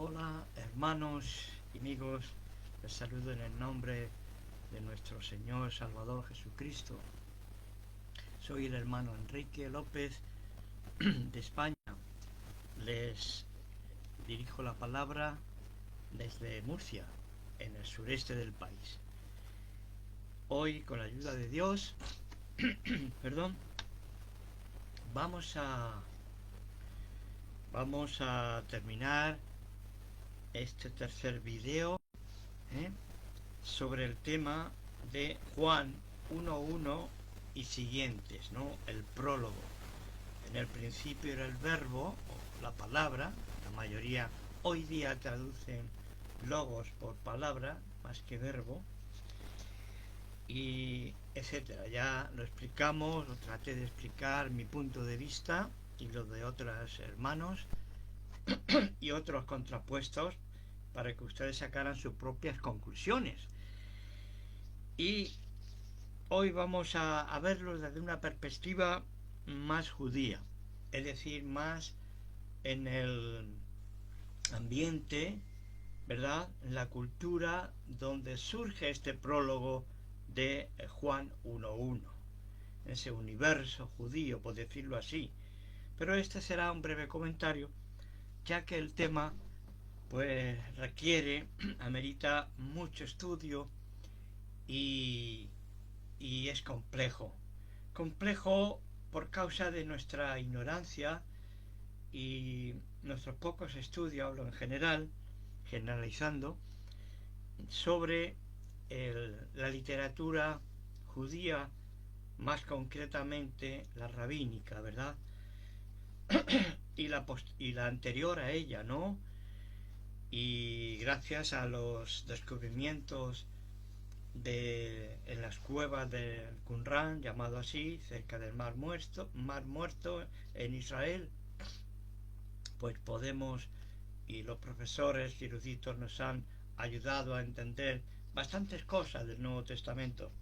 Hola hermanos y amigos, les saludo en el nombre de nuestro Señor Salvador Jesucristo. Soy el hermano Enrique López de España. Les dirijo la palabra desde Murcia, en el sureste del país. Hoy, con la ayuda de Dios, vamos a terminar este tercer video sobre el tema de Juan 1:1 y siguientes, ¿no? El prólogo. En el principio era el verbo, o la palabra. La mayoría hoy día traducen logos por palabra más que verbo, y etcétera. Ya lo explicamos, lo traté de explicar mi punto de vista y lo de otros hermanos y otros contrapuestos para que ustedes sacaran sus propias conclusiones. Y hoy vamos a verlo desde una perspectiva más judía, es decir, más en el ambiente, ¿verdad?, en la cultura donde surge este prólogo de Juan 1:1, ese universo judío, por decirlo así. Pero este será un breve comentario, ya que el tema pues amerita mucho estudio y es complejo por causa de nuestra ignorancia y nuestros pocos estudios, hablo en general, generalizando, sobre la literatura judía, más concretamente la rabínica, ¿verdad? y la anterior a ella, ¿no? Y gracias a los descubrimientos en las cuevas del Qumran, llamado así, cerca del Mar Muerto en Israel, pues podemos, y los profesores y eruditos nos han ayudado a entender bastantes cosas del Nuevo Testamento,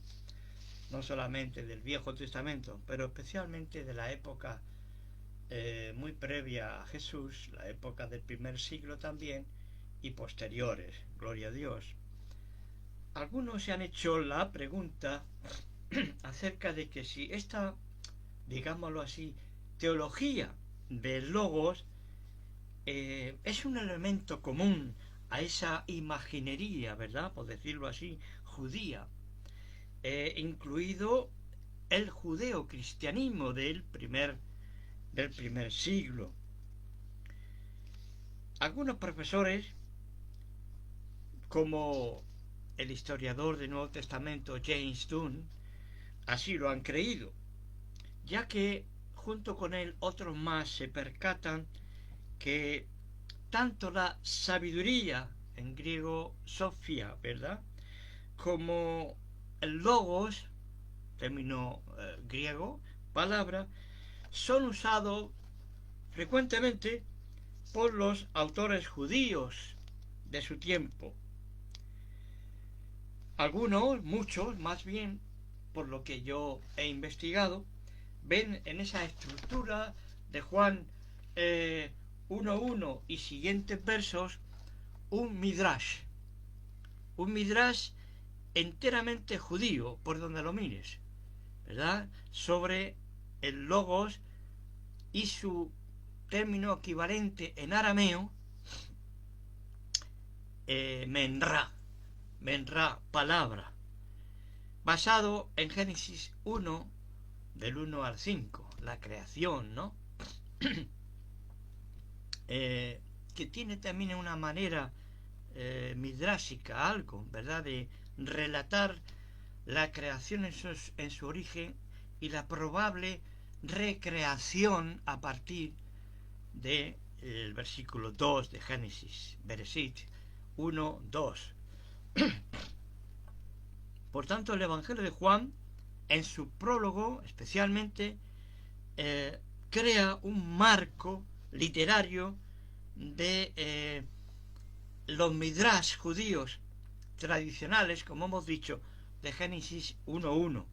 no solamente del Viejo Testamento, pero especialmente de la época muy previa a Jesús, la época del primer siglo también, y posteriores, gloria a Dios. Algunos se han hecho la pregunta acerca de que si esta, digámoslo así, teología del logos es un elemento común a esa imaginería, ¿verdad?, por decirlo así, judía, incluido el judeocristianismo del primer siglo. Algunos profesores, como el historiador del Nuevo Testamento James Dunn, así lo han creído, ya que junto con él otros más se percatan que tanto la sabiduría, en griego sofía, ¿verdad?, como el logos, término griego, palabra, son usados frecuentemente por los autores judíos de su tiempo. Algunos, muchos más bien, por lo que yo he investigado, ven en esa estructura de Juan 1:1 y siguientes versos un midrash enteramente judío, por donde lo mires, ¿verdad?, sobre el logos y su término equivalente en arameo, menra, palabra, basado en Génesis 1, del 1 al 5, la creación, ¿no? Que tiene también una manera midrásica, algo, ¿verdad?, de relatar la creación en su origen y la probable recreación a partir del versículo 2 de Génesis, Bereshit 1:2. Por tanto, el Evangelio de Juan, en su prólogo especialmente, crea un marco literario de los midrash judíos tradicionales, como hemos dicho, de Génesis 1:1.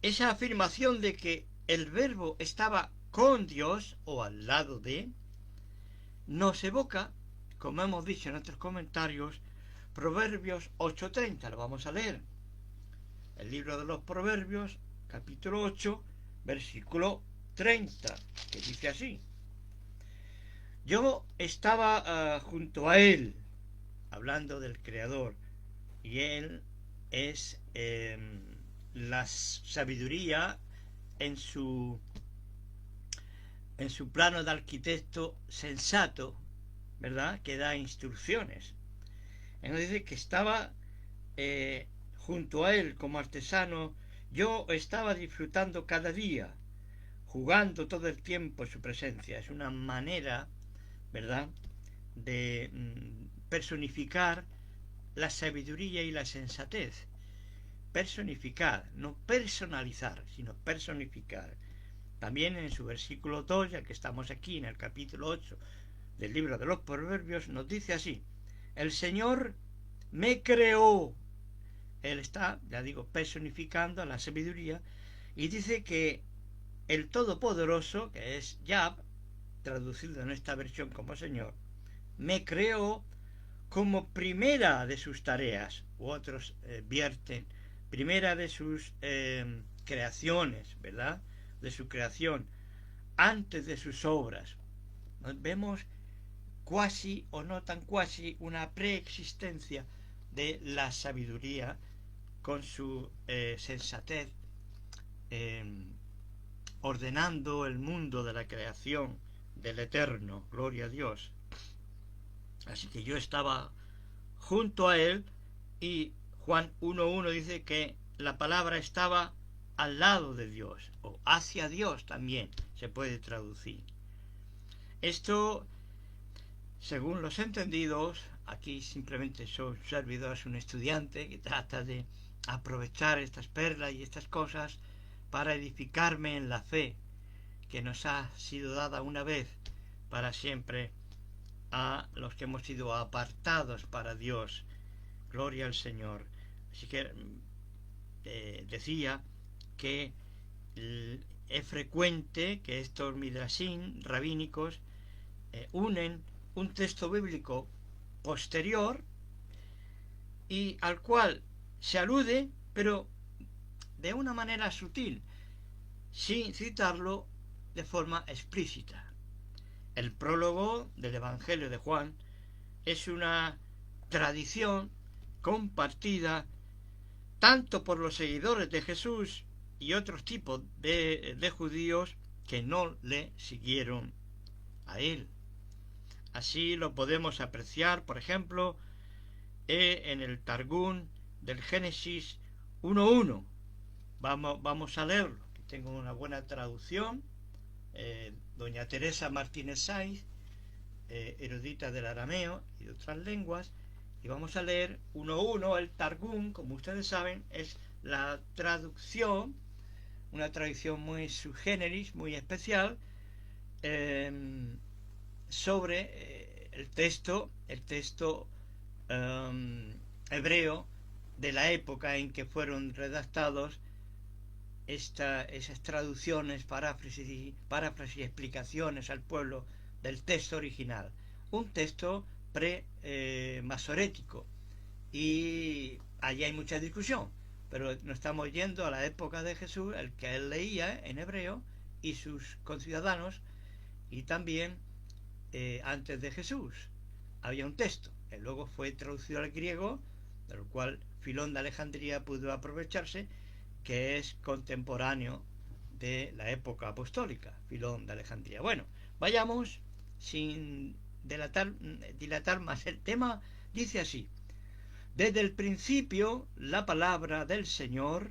Esa afirmación de que el verbo estaba con Dios o al lado de, nos evoca, como hemos dicho en nuestros comentarios, Proverbios 8:30. Lo vamos a leer. El libro de los Proverbios, capítulo 8, versículo 30, que dice así: yo estaba junto a él, hablando del Creador, y él es la sabiduría en su plano de arquitecto sensato, ¿verdad?, que da instrucciones. Él nos dice que estaba junto a él como artesano. Yo estaba disfrutando cada día, jugando todo el tiempo en su presencia. Es una manera, ¿verdad?, de personificar la sabiduría y la sensatez. Personificar, no personalizar, sino personificar. También en su versículo 2, ya que estamos aquí en el capítulo 8 del libro de los Proverbios, nos dice así: el Señor me creó. Él está, ya digo, personificando a la sabiduría, y dice que el Todopoderoso, que es Yahv, traducido en esta versión como Señor, me creó como primera de sus tareas, u otros vierten primera de sus creaciones, ¿verdad?, de su creación, antes de sus obras. Nos vemos cuasi o no tan cuasi una preexistencia de la sabiduría con su sensatez, ordenando el mundo de la creación del Eterno. Gloria a Dios. Así que yo estaba junto a él, y Juan 1:1 dice que la palabra estaba al lado de Dios, o hacia Dios también se puede traducir. Esto, según los entendidos, aquí simplemente soy un servidor, es un estudiante que trata de aprovechar estas perlas y estas cosas para edificarme en la fe que nos ha sido dada una vez para siempre a los que hemos sido apartados para Dios. Gloria al Señor. Así que decía que es frecuente que estos midrashim rabínicos unen un texto bíblico posterior y al cual se alude, pero de una manera sutil, sin citarlo de forma explícita. El prólogo del Evangelio de Juan es una tradición compartida tanto por los seguidores de Jesús y otros tipos de judíos que no le siguieron a él. Así lo podemos apreciar, por ejemplo, en el Targum del Génesis 1:1. Vamos a leerlo. Tengo una buena traducción. Doña Teresa Martínez Saiz, erudita del arameo y de otras lenguas, y vamos a leer 1:1. El Targum, como ustedes saben, es la traducción, una traducción muy sui generis, muy especial, sobre el texto hebreo de la época en que fueron redactados esas traducciones, paráfrasis y explicaciones al pueblo del texto original, un texto pre-masorético, y allí hay mucha discusión, pero nos estamos yendo a la época de Jesús, el que él leía en hebreo, y sus conciudadanos, y también antes de Jesús había un texto que luego fue traducido al griego, de lo cual Filón de Alejandría pudo aprovecharse, que es contemporáneo de la época apostólica, Filón de Alejandría. Bueno, vayamos sin dilatar más el tema. Dice así: desde el principio la palabra del Señor,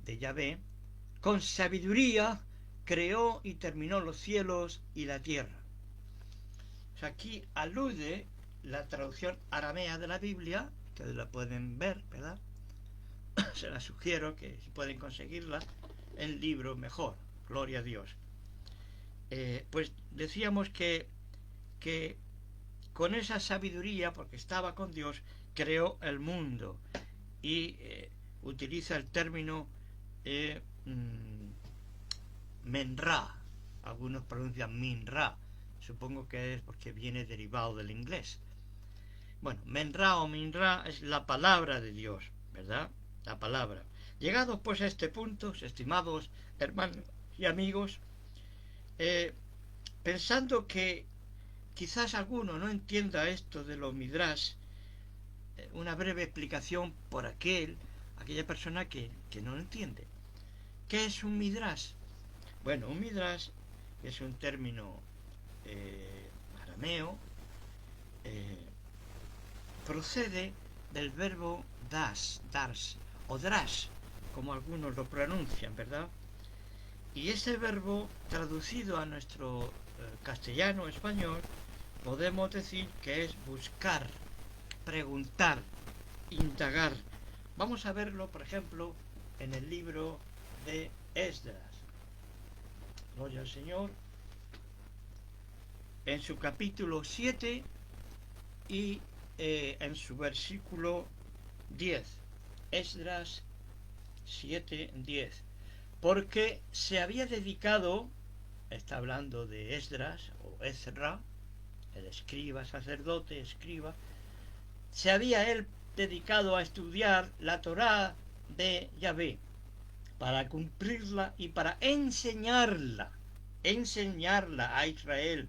de Yahvé, con sabiduría creó y terminó los cielos y la tierra. O sea, aquí alude la traducción aramea de la Biblia, que la pueden ver, ¿verdad? Se la sugiero, que si pueden conseguirla, el libro mejor. Gloria a Dios. Pues decíamos que con esa sabiduría, porque estaba con Dios, creó el mundo, y utiliza el término menra, algunos pronuncian minra, Supongo que es porque viene derivado del inglés. Bueno, menra o minra es la palabra de Dios, ¿verdad? La palabra. Llegados pues a este punto, estimados hermanos y amigos, pensando que quizás alguno no entienda esto de los midrash, una breve explicación por aquella persona que no lo entiende. ¿Qué es un midrash? Bueno, un midrash es un término arameo, procede del verbo dars o drash, como algunos lo pronuncian, ¿verdad? Y ese verbo traducido a nuestro castellano español podemos decir que es buscar, preguntar, indagar. Vamos a verlo, por ejemplo, en el libro de Esdras. Gloria al Señor. En su capítulo 7 y en su versículo 10. Esdras 7:10. Porque se había dedicado, está hablando de Esdras o Ezra, el escriba, sacerdote, escriba, se había él dedicado a estudiar la Torá de Yahvé para cumplirla y para enseñarla a Israel,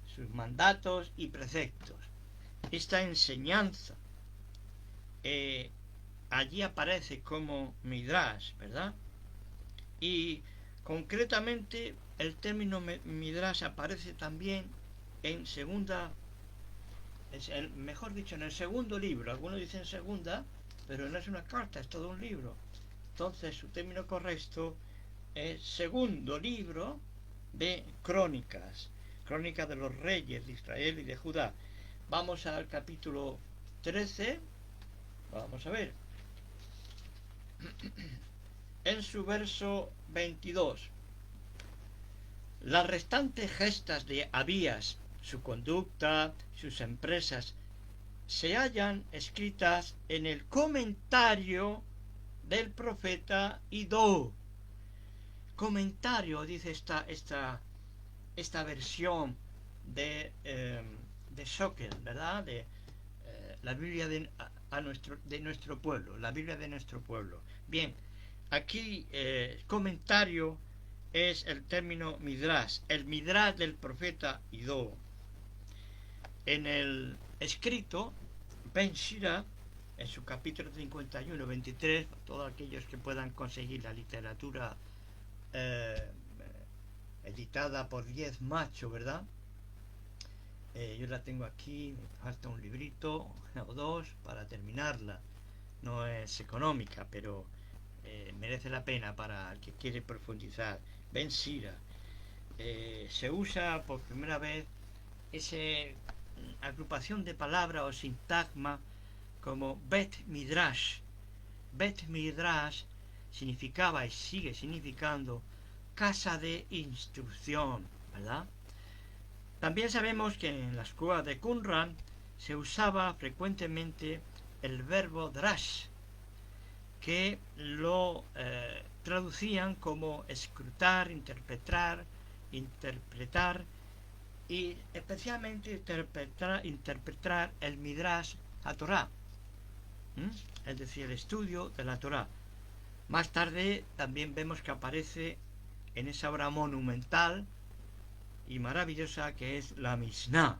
sus mandatos y preceptos. Esta enseñanza allí aparece como midrash, ¿verdad? Y concretamente el término midrash aparece también en mejor dicho, en el segundo libro. Algunos dicen segunda, pero no es una carta, es todo un libro. Entonces su término correcto es segundo libro de Crónicas de los reyes de Israel y de Judá. Vamos al capítulo 13, vamos a ver. En su verso 22, las restantes gestas de Abías, su conducta, sus empresas, se hallan escritas en el comentario del profeta Idó. Comentario, dice esta versión de Shokel, ¿verdad? De la Biblia de nuestro pueblo, la Biblia de nuestro pueblo. Bien, aquí comentario es el término midrash, el midrash del profeta Idó. En el escrito, Ben Sira, en su capítulo 51-23, todos aquellos que puedan conseguir la literatura editada por 10 Macho, ¿verdad? Yo la tengo aquí, me falta un librito o dos para terminarla. No es económica, pero merece la pena para el que quiere profundizar. Ben Sira. Se usa por primera vez esa agrupación de palabras o sintagma como Bet Midrash. Bet Midrash significaba y sigue significando casa de instrucción, ¿verdad? También sabemos que en la escuela de Qumran se usaba frecuentemente el verbo drash, que lo traducían como escrutar, interpretar y especialmente interpretar el Midrash HaTorah, es decir, el estudio de la Torah. Más tarde también vemos que aparece en esa obra monumental y maravillosa que es la Mishnah,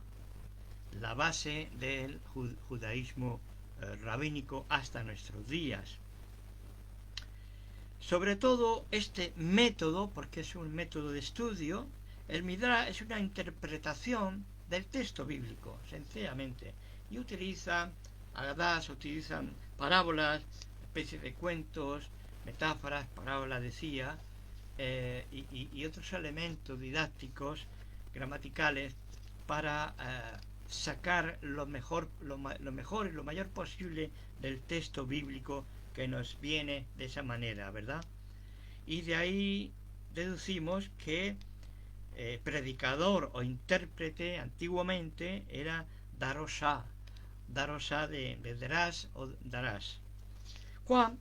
la base del judaísmo rabínico hasta nuestros días. Sobre todo este método, porque es un método de estudio, el Midrash es una interpretación del texto bíblico, sencillamente, y utilizan parábolas, especies de cuentos, metáforas, parábolas decía, y otros elementos didácticos, gramaticales, para sacar lo mejor y lo mayor posible del texto bíblico que nos viene de esa manera, ¿verdad? Y de ahí deducimos que predicador o intérprete antiguamente era Darosha de Darash o Darash. Juan,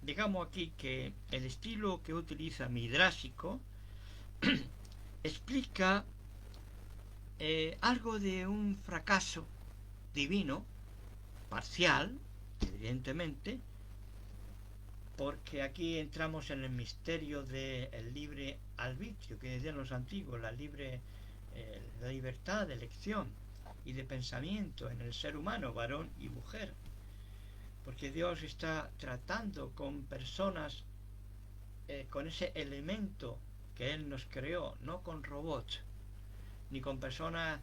digamos aquí que el estilo que utiliza midrásico explica algo de un fracaso divino, parcial, evidentemente, porque aquí entramos en el misterio del libre arbitrio, que decían los antiguos, la libertad de elección y de pensamiento en el ser humano, varón y mujer, porque Dios está tratando con personas con ese elemento que Él nos creó, no con robots, ni con personas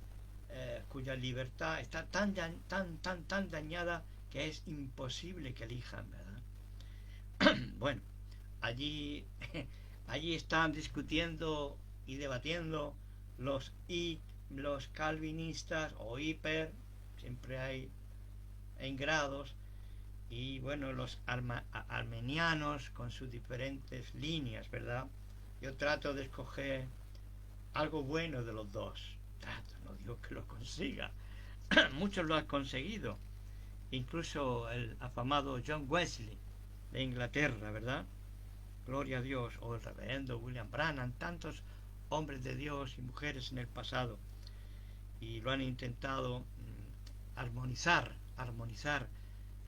cuya libertad está tan dañada que es imposible que elijan, ¿verdad? Bueno, allí están discutiendo y debatiendo los calvinistas o hiper, siempre hay en grados, y bueno, los armenianos con sus diferentes líneas, ¿verdad? Yo trato de escoger algo bueno de los dos. Trato, no digo que lo consiga. Muchos lo han conseguido. Incluso el afamado John Wesley de Inglaterra, ¿verdad? Gloria a Dios. O el reverendo William Branham. Tantos hombres de Dios y mujeres en el pasado. Y lo han intentado armonizar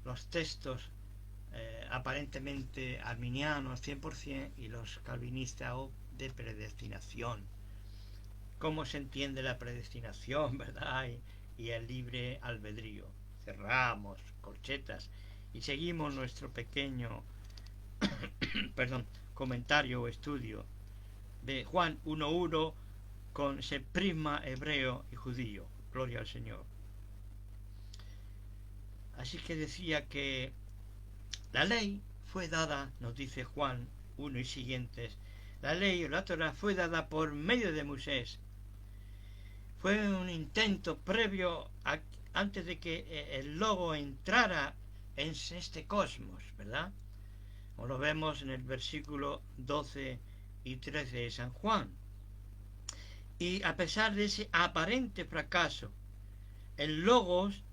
los textos aparentemente arminianos 100% y los calvinistas de predestinación. ¿Cómo se entiende la predestinación, verdad? Y el libre albedrío. Cerramos corchetas y seguimos nuestro pequeño comentario o estudio de Juan 1:1 con ese prisma hebreo y judío. Gloria al Señor. Así que decía que la ley fue dada, nos dice Juan 1 y siguientes, la ley o la Torá fue dada por medio de Moisés. Fue un intento previo antes de que el logo entrara en este cosmos, ¿verdad? Como lo vemos en el versículo 12 y 13 de San Juan. Y a pesar de ese aparente fracaso, el logos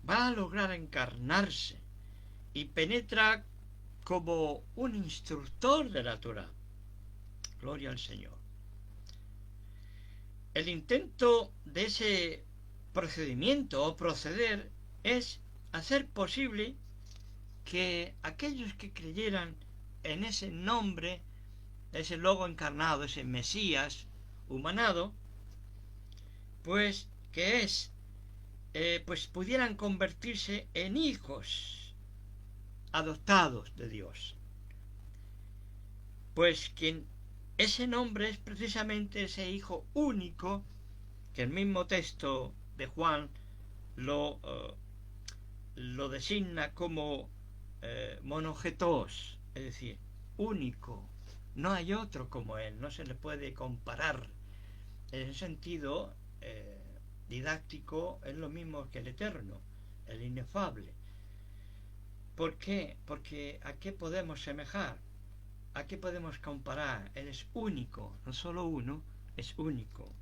va a lograr encarnarse y penetra como un instructor de la Torá. Gloria al Señor. El intento de ese procedimiento o proceder es hacer posible que aquellos que creyeran en ese nombre, ese logo encarnado, ese Mesías humanado, pues que es, pues pudieran convertirse en hijos adoptados de Dios. Pues quien ese nombre es precisamente ese hijo único que el mismo texto de Juan lo designa como monogetos, es decir, único. No hay otro como él, no se le puede comparar. En ese sentido didáctico es lo mismo que el eterno, el inefable. ¿Por qué? Porque ¿a qué podemos semejar? ¿A qué podemos comparar? Él es único, no solo uno, es único.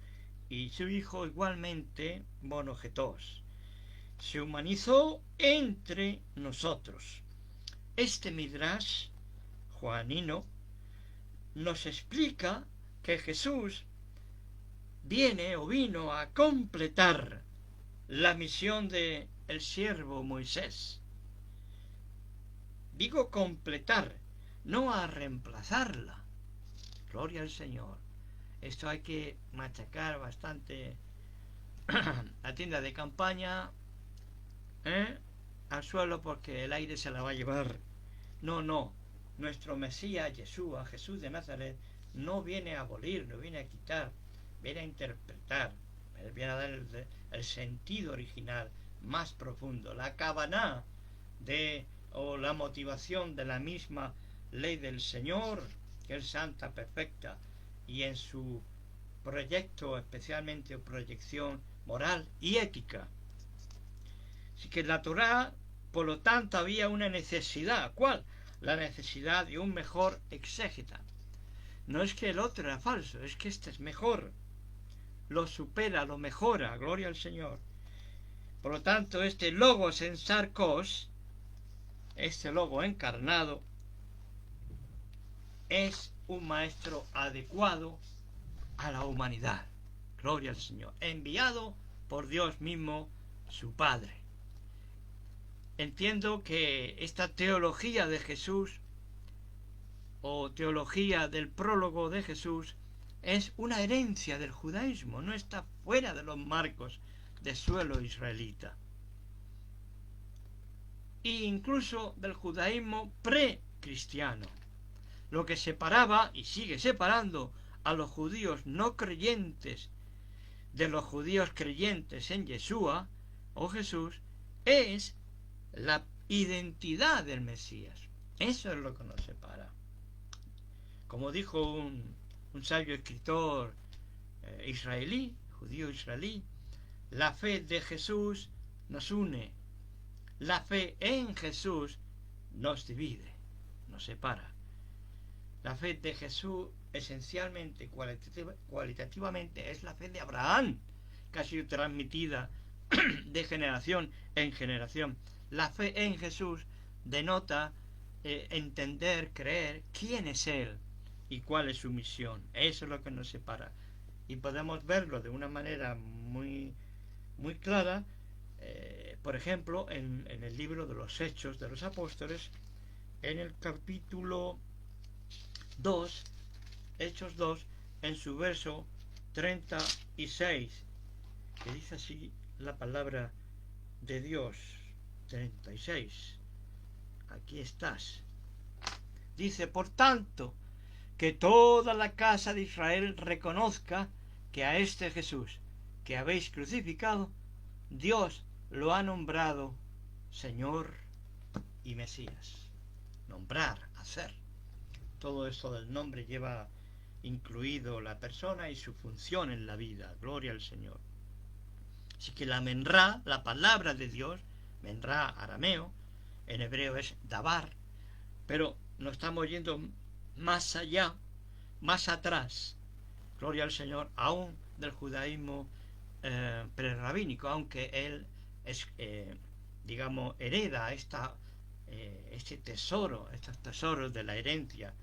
Y su hijo igualmente monogetos. Se humanizó entre nosotros. Este Midrash joanino nos explica que Jesús vino a completar la misión de el siervo Moisés. Digo completar, no a reemplazarla. Gloria al Señor. Esto hay que machacar bastante la tienda de campaña al suelo porque el aire se la va a llevar. No. Nuestro Mesías, Yeshua, Jesús de Nazaret, no viene a abolir, no viene a quitar, viene a interpretar, viene a dar el sentido original más profundo, la kavaná o la motivación de la misma ley del Señor, que es santa, perfecta, y en su proyecto, especialmente proyección moral y ética. Así que en la Torá, por lo tanto, había una necesidad. ¿Cuál? La necesidad de un mejor exégeta. No es que el otro era falso, es que este es mejor. Lo supera, lo mejora, gloria al Señor. Por lo tanto, este logos en sarcos, este logo encarnado, es un maestro adecuado a la humanidad. Gloria al Señor. Enviado por Dios mismo, su Padre. Entiendo que esta teología de Jesús, o teología del prólogo de Jesús, es una herencia del judaísmo, no está fuera de los marcos de suelo israelita. E incluso del judaísmo precristiano, lo que separaba y sigue separando a los judíos no creyentes de los judíos creyentes en Yeshua o Jesús es la identidad del Mesías. Eso es lo que nos separa. Como dijo un sabio escritor israelí, judío israelí, la fe de Jesús nos une, la fe en Jesús nos divide, nos separa. La fe de Jesús esencialmente, cualitativamente, es la fe de Abraham, que ha sido transmitida de generación en generación. La fe en Jesús denota entender, creer quién es Él y cuál es su misión. Eso es lo que nos separa. Y podemos verlo de una manera muy, muy clara, por ejemplo, en el libro de los Hechos de los Apóstoles, en el capítulo 2, Hechos 2, en su verso 36, que dice así la palabra de Dios. 36. Aquí estás. Dice, por tanto, que toda la casa de Israel reconozca que a este Jesús que habéis crucificado, Dios lo ha nombrado Señor y Mesías. Nombrar, hacer. Todo esto del nombre lleva incluido la persona y su función en la vida. Gloria al Señor. Así que la menra, la palabra de Dios, menra arameo, en hebreo es dabar, pero nos estamos yendo más allá, más atrás, gloria al Señor, aún del judaísmo prerrabínico, aunque él es, digamos, hereda este tesoro, estos tesoros de la herencia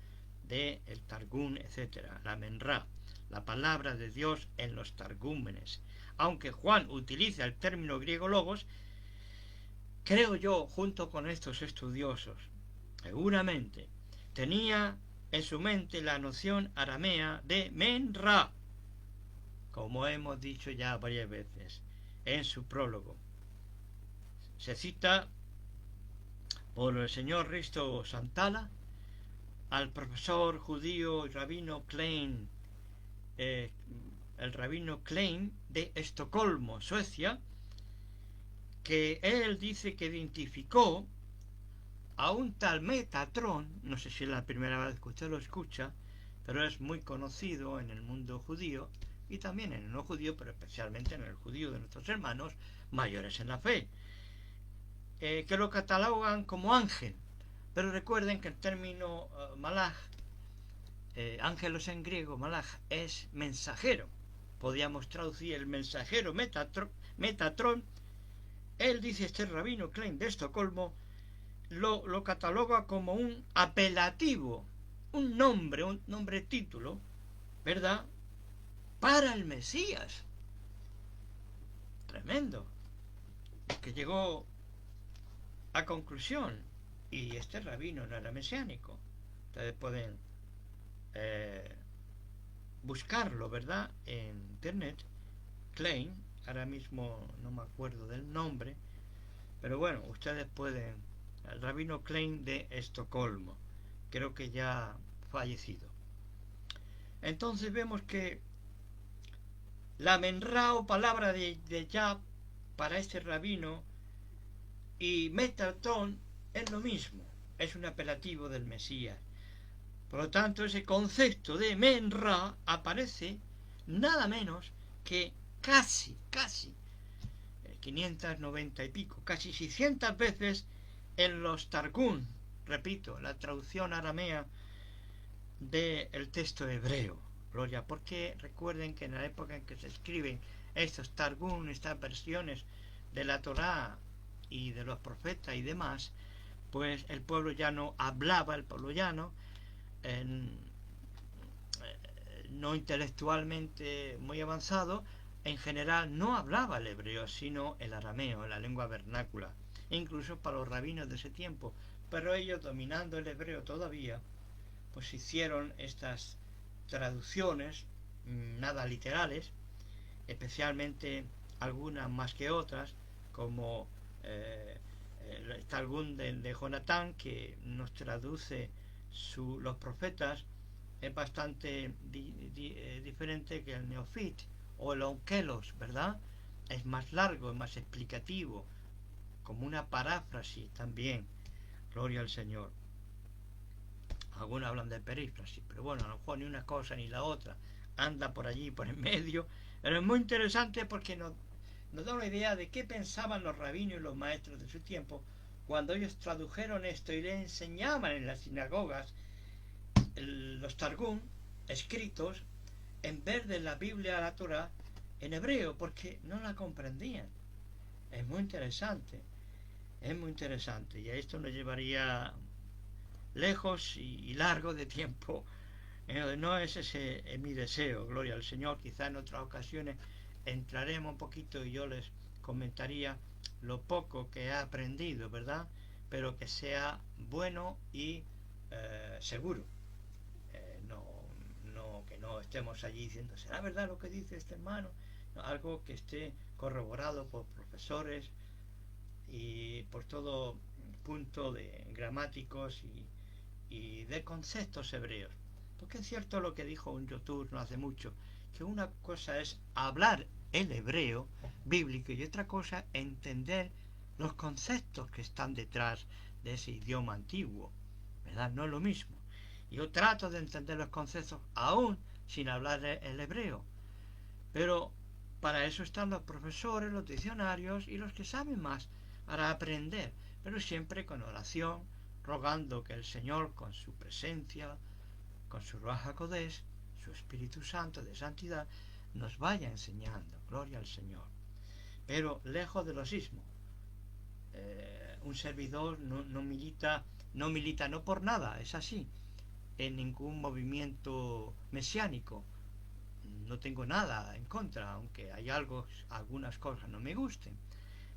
del Targum, etcétera, la menra, la palabra de Dios en los targúmenes. Aunque Juan utiliza el término griego logos, creo yo, junto con estos estudiosos, seguramente tenía en su mente la noción aramea de menra, como hemos dicho ya varias veces en su prólogo. Se cita por el señor Risto Santala al profesor judío rabino Klein, el rabino Klein de Estocolmo, Suecia, que él dice que identificó a un tal Metatrón, no sé si es la primera vez que usted lo escucha, pero es muy conocido en el mundo judío y también en el no judío, pero especialmente en el judío de nuestros hermanos mayores en la fe, que lo catalogan como ángel. Pero recuerden que el término malaj, ángelos en griego, malaj, es mensajero. Podríamos traducir el mensajero Metatrón. Él dice, este rabino Klein de Estocolmo, lo cataloga como un apelativo, un nombre título, ¿verdad?, para el Mesías. Tremendo. Que llegó a conclusión. Y este rabino no era mesiánico. Ustedes pueden buscarlo, ¿verdad?, en internet. Klein, ahora mismo no me acuerdo del nombre, pero bueno, ustedes pueden, el rabino Klein de Estocolmo, creo que ya fallecido. Entonces vemos que la menra o palabra de Yah para este rabino y Metatron es lo mismo, es un apelativo del Mesías. Por lo tanto, ese concepto de menra aparece nada menos que casi 590 y pico, casi 600 veces en los Targum, repito, la traducción aramea del texto hebreo. Gloria, porque recuerden que en la época en que se escriben estos Targum, estas versiones de la Torá y de los profetas y demás, pues el pueblo llano hablaba, el pueblo llano no intelectualmente muy avanzado, en general no hablaba el hebreo, sino el arameo, la lengua vernácula, incluso para los rabinos de ese tiempo. Pero ellos, dominando el hebreo todavía, pues hicieron estas traducciones, nada literales, especialmente algunas más que otras, como el Targum de Jonatán, que nos traduce los profetas, es bastante diferente que el Neofit o el Onkelos, ¿verdad? Es más largo, es más explicativo, como una paráfrasis también. Gloria al Señor. Algunos hablan de perífrasis, pero bueno, a lo mejor ni una cosa ni la otra anda por allí, por en medio. Pero es muy interesante porque nos da una idea de qué pensaban los rabinos y los maestros de su tiempo cuando ellos tradujeron esto y le enseñaban en las sinagogas los Targum escritos en vez de la Biblia, la Torah, en hebreo, porque no la comprendían. Es muy interesante, y a esto nos llevaría lejos y largo de tiempo. No es ese mi deseo, gloria al Señor. Quizá en otras ocasiones entraremos un poquito y yo les comentaría lo poco que he aprendido, ¿verdad? Pero que sea bueno y seguro. Que no estemos allí diciendo, ¿será verdad lo que dice este hermano? No, algo que esté corroborado por profesores y por todo punto de gramáticos y de conceptos hebreos. Porque es cierto lo que dijo un youtuber no hace mucho, que una cosa es hablar el hebreo bíblico y otra cosa entender los conceptos que están detrás de ese idioma antiguo, ¿verdad? No es lo mismo. Yo trato de entender los conceptos aún sin hablar el hebreo, pero para eso están los profesores, los diccionarios y los que saben más para aprender, pero siempre con oración, rogando que el Señor, con su presencia, con su Ruach HaKodesh, su Espíritu Santo de santidad, nos vaya enseñando. Gloria al Señor. Pero lejos de los ismos. Un servidor no milita no por nada, es así, en ningún movimiento mesiánico. No tengo nada en contra, aunque hay algunas cosas no me gusten,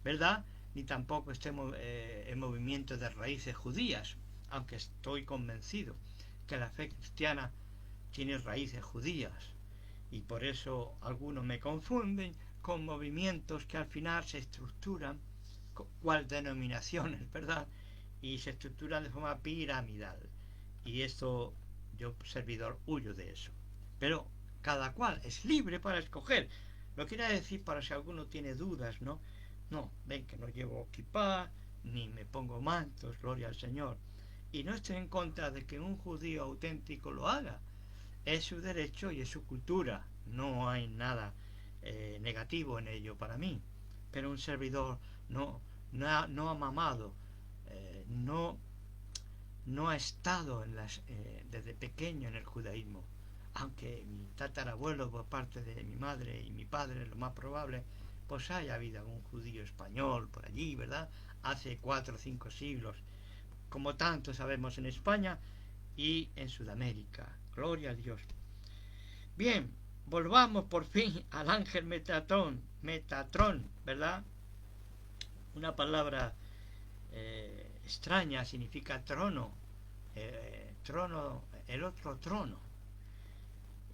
¿verdad? Ni tampoco estemos en movimiento de raíces judías, aunque estoy convencido que la fe cristiana tiene raíces judías y por eso algunos me confunden con movimientos que al final se estructuran cual denominaciones, ¿verdad? Y se estructuran de forma piramidal, y esto yo, servidor, huyo de eso. Pero cada cual es libre para escoger. Lo quiero decir para si alguno tiene dudas, ¿no? No, ven que no llevo kipá, ni me pongo mantos, gloria al Señor. Y no estoy en contra de que un judío auténtico lo haga. Es su derecho y es su cultura. No hay nada negativo en ello para mí. Pero un servidor no ha mamado, no ha estado desde pequeño en el judaísmo, aunque mi tatarabuelo por parte de mi madre y mi padre, lo más probable, pues haya habido algún judío español por allí, ¿verdad? Hace 4 o 5 siglos, como tanto sabemos en España y en Sudamérica. Gloria a Dios. Bien, volvamos por fin al ángel Metatrón, ¿verdad? Una palabra extraña, significa trono, trono, el otro trono,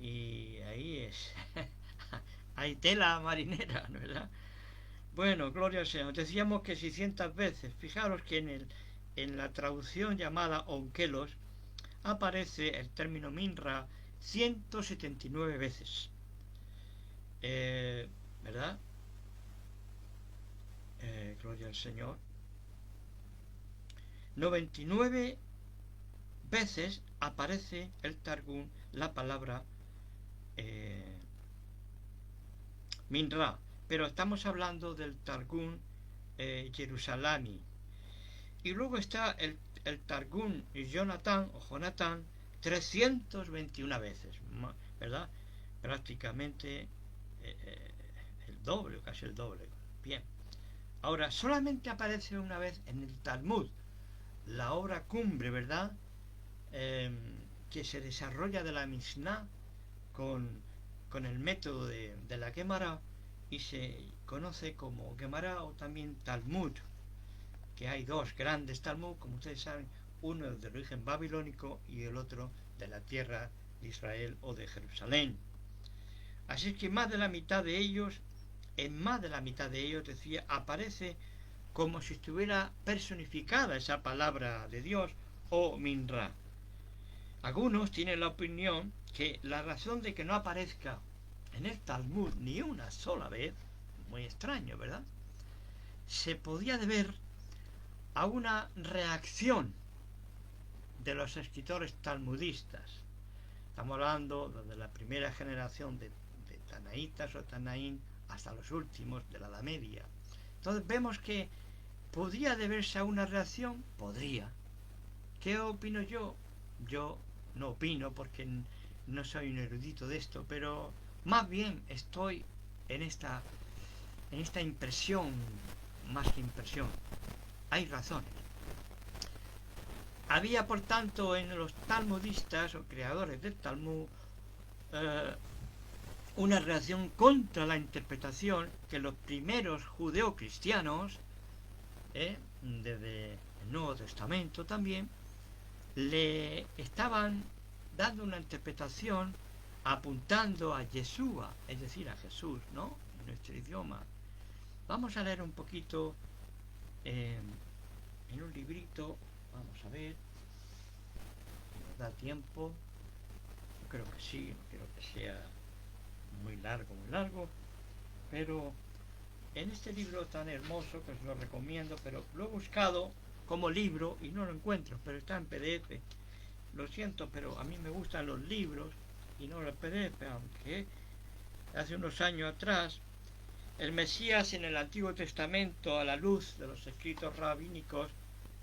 y ahí es hay tela marinera, ¿verdad? Bueno, gloria al Señor. Decíamos que 600 veces. Fijaros que en la traducción llamada Onkelos aparece el término Minra 179 veces, ¿verdad? Gloria al Señor. 99 veces aparece el Targum la palabra Minra, pero estamos hablando del Targum Jerusalemi. Y luego está el Targum Jonatán o Jonatán 321 veces, ¿verdad? Prácticamente el doble, casi el doble. Bien. Ahora, solamente aparece una vez en el Talmud, la obra cumbre, ¿verdad? Que se desarrolla de la Mishnah con, con el método de la Gemara y se conoce como Gemara o también Talmud, que hay dos grandes Talmud, como ustedes saben, uno es de origen babilónico y el otro de la tierra de Israel o de Jerusalén. Así que más de la mitad de ellos, en más de la mitad de ellos, decía, aparece como si estuviera personificada esa palabra de Dios o Minra. Algunos tienen la opinión que la razón de que no aparezca en el Talmud ni una sola vez, muy extraño, ¿verdad?, se podía deber a una reacción de los escritores talmudistas. Estamos hablando desde la primera generación de Tanaítas o Tanaín hasta los últimos de la Edad Media. Entonces vemos que podría deberse a una reacción, podría. ¿Qué opino yo? Yo no opino porque no soy un erudito de esto, pero más bien estoy en esta impresión, más que impresión. Hay razones. Había, por tanto, en los talmudistas o creadores del Talmud una reacción contra la interpretación que los primeros judeocristianos, desde el Nuevo Testamento también, le estaban dando una interpretación apuntando a Yeshua, es decir, a Jesús, ¿no?, en nuestro idioma. Vamos a leer un poquito en un librito, vamos a ver, si nos da tiempo. Yo creo que sí, no quiero que sea muy largo, pero en este libro tan hermoso que os lo recomiendo, pero lo he buscado como libro y no lo encuentro, pero está en PDF. Lo siento, pero a mí me gustan los libros y no los PDF, aunque hace unos años atrás el Mesías en el Antiguo Testamento a la luz de los escritos rabínicos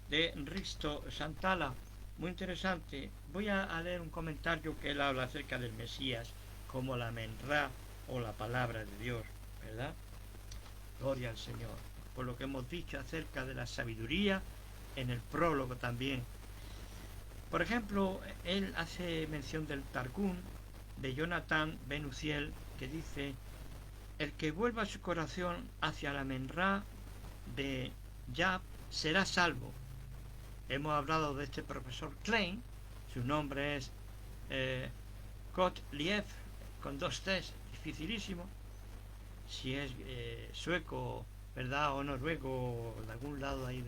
de Risto Santala, muy interesante. Voy a leer un comentario que él habla acerca del Mesías como la Menra o la palabra de Dios, ¿verdad? Gloria al Señor. Por lo que hemos dicho acerca de la sabiduría en el prólogo también. Por ejemplo, él hace mención del Targum de Jonathan Ben Uziel, que dice: el que vuelva su corazón hacia la Menra de Yah será salvo. Hemos hablado de este profesor Klein, su nombre es Gottlieb, con dos T's, dificilísimo. Si es sueco, ¿verdad?, o noruego, de algún lado ahí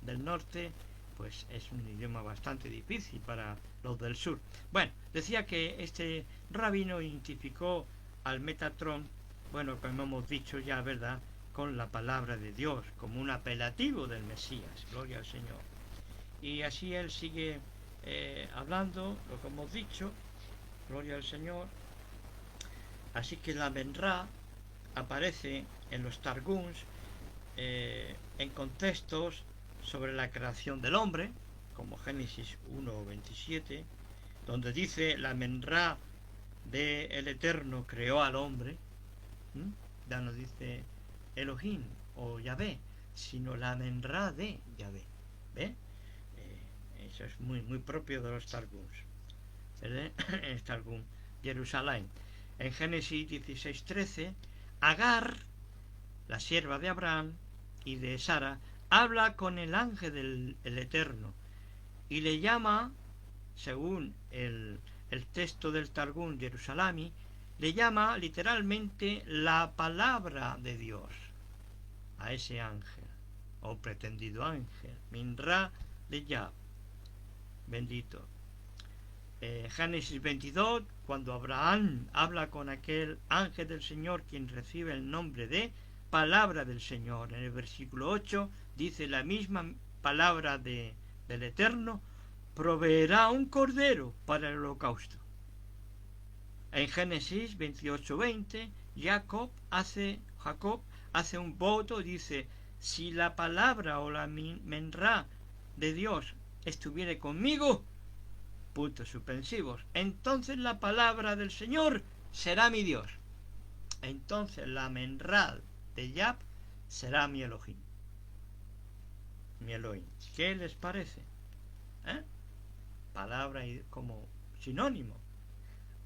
del norte, pues es un idioma bastante difícil para los del sur. Bueno, decía que este rabino identificó al Metatrón, bueno, como hemos dicho ya, ¿verdad?, con la palabra de Dios, como un apelativo del Mesías. Gloria al Señor. Y así él sigue hablando, lo que hemos dicho, gloria al Señor. Así que la Menra aparece en los Targums en contextos sobre la creación del hombre, como Génesis 1:27, donde dice la Menra de el Eterno creó al hombre. Ya no dice Elohim o Yahvé, sino la Menra de Yahvé. ¿Ve? Eso es muy, muy propio de los Targums. En Targum Jerusalén. En Génesis 16:13, Agar, la sierva de Abraham y de Sara, habla con el ángel del Eterno y le llama, según el texto del Targum Jerusalén, le llama literalmente la palabra de Dios a ese ángel o pretendido ángel, Minra de Yah, bendito. Génesis 22, cuando Abraham habla con aquel ángel del Señor, quien recibe el nombre de palabra del Señor, en el versículo 8 dice la misma palabra del Eterno: proveerá un cordero para el holocausto. En Génesis 28:20 Jacob hace un voto y dice: si la palabra o la Menra de Dios estuviere conmigo, puntos suspensivos, entonces la palabra del Señor será mi Dios. Entonces la Menra de Yah será mi Elohim. Mi Elohim. ¿Qué les parece? Palabra como sinónimo.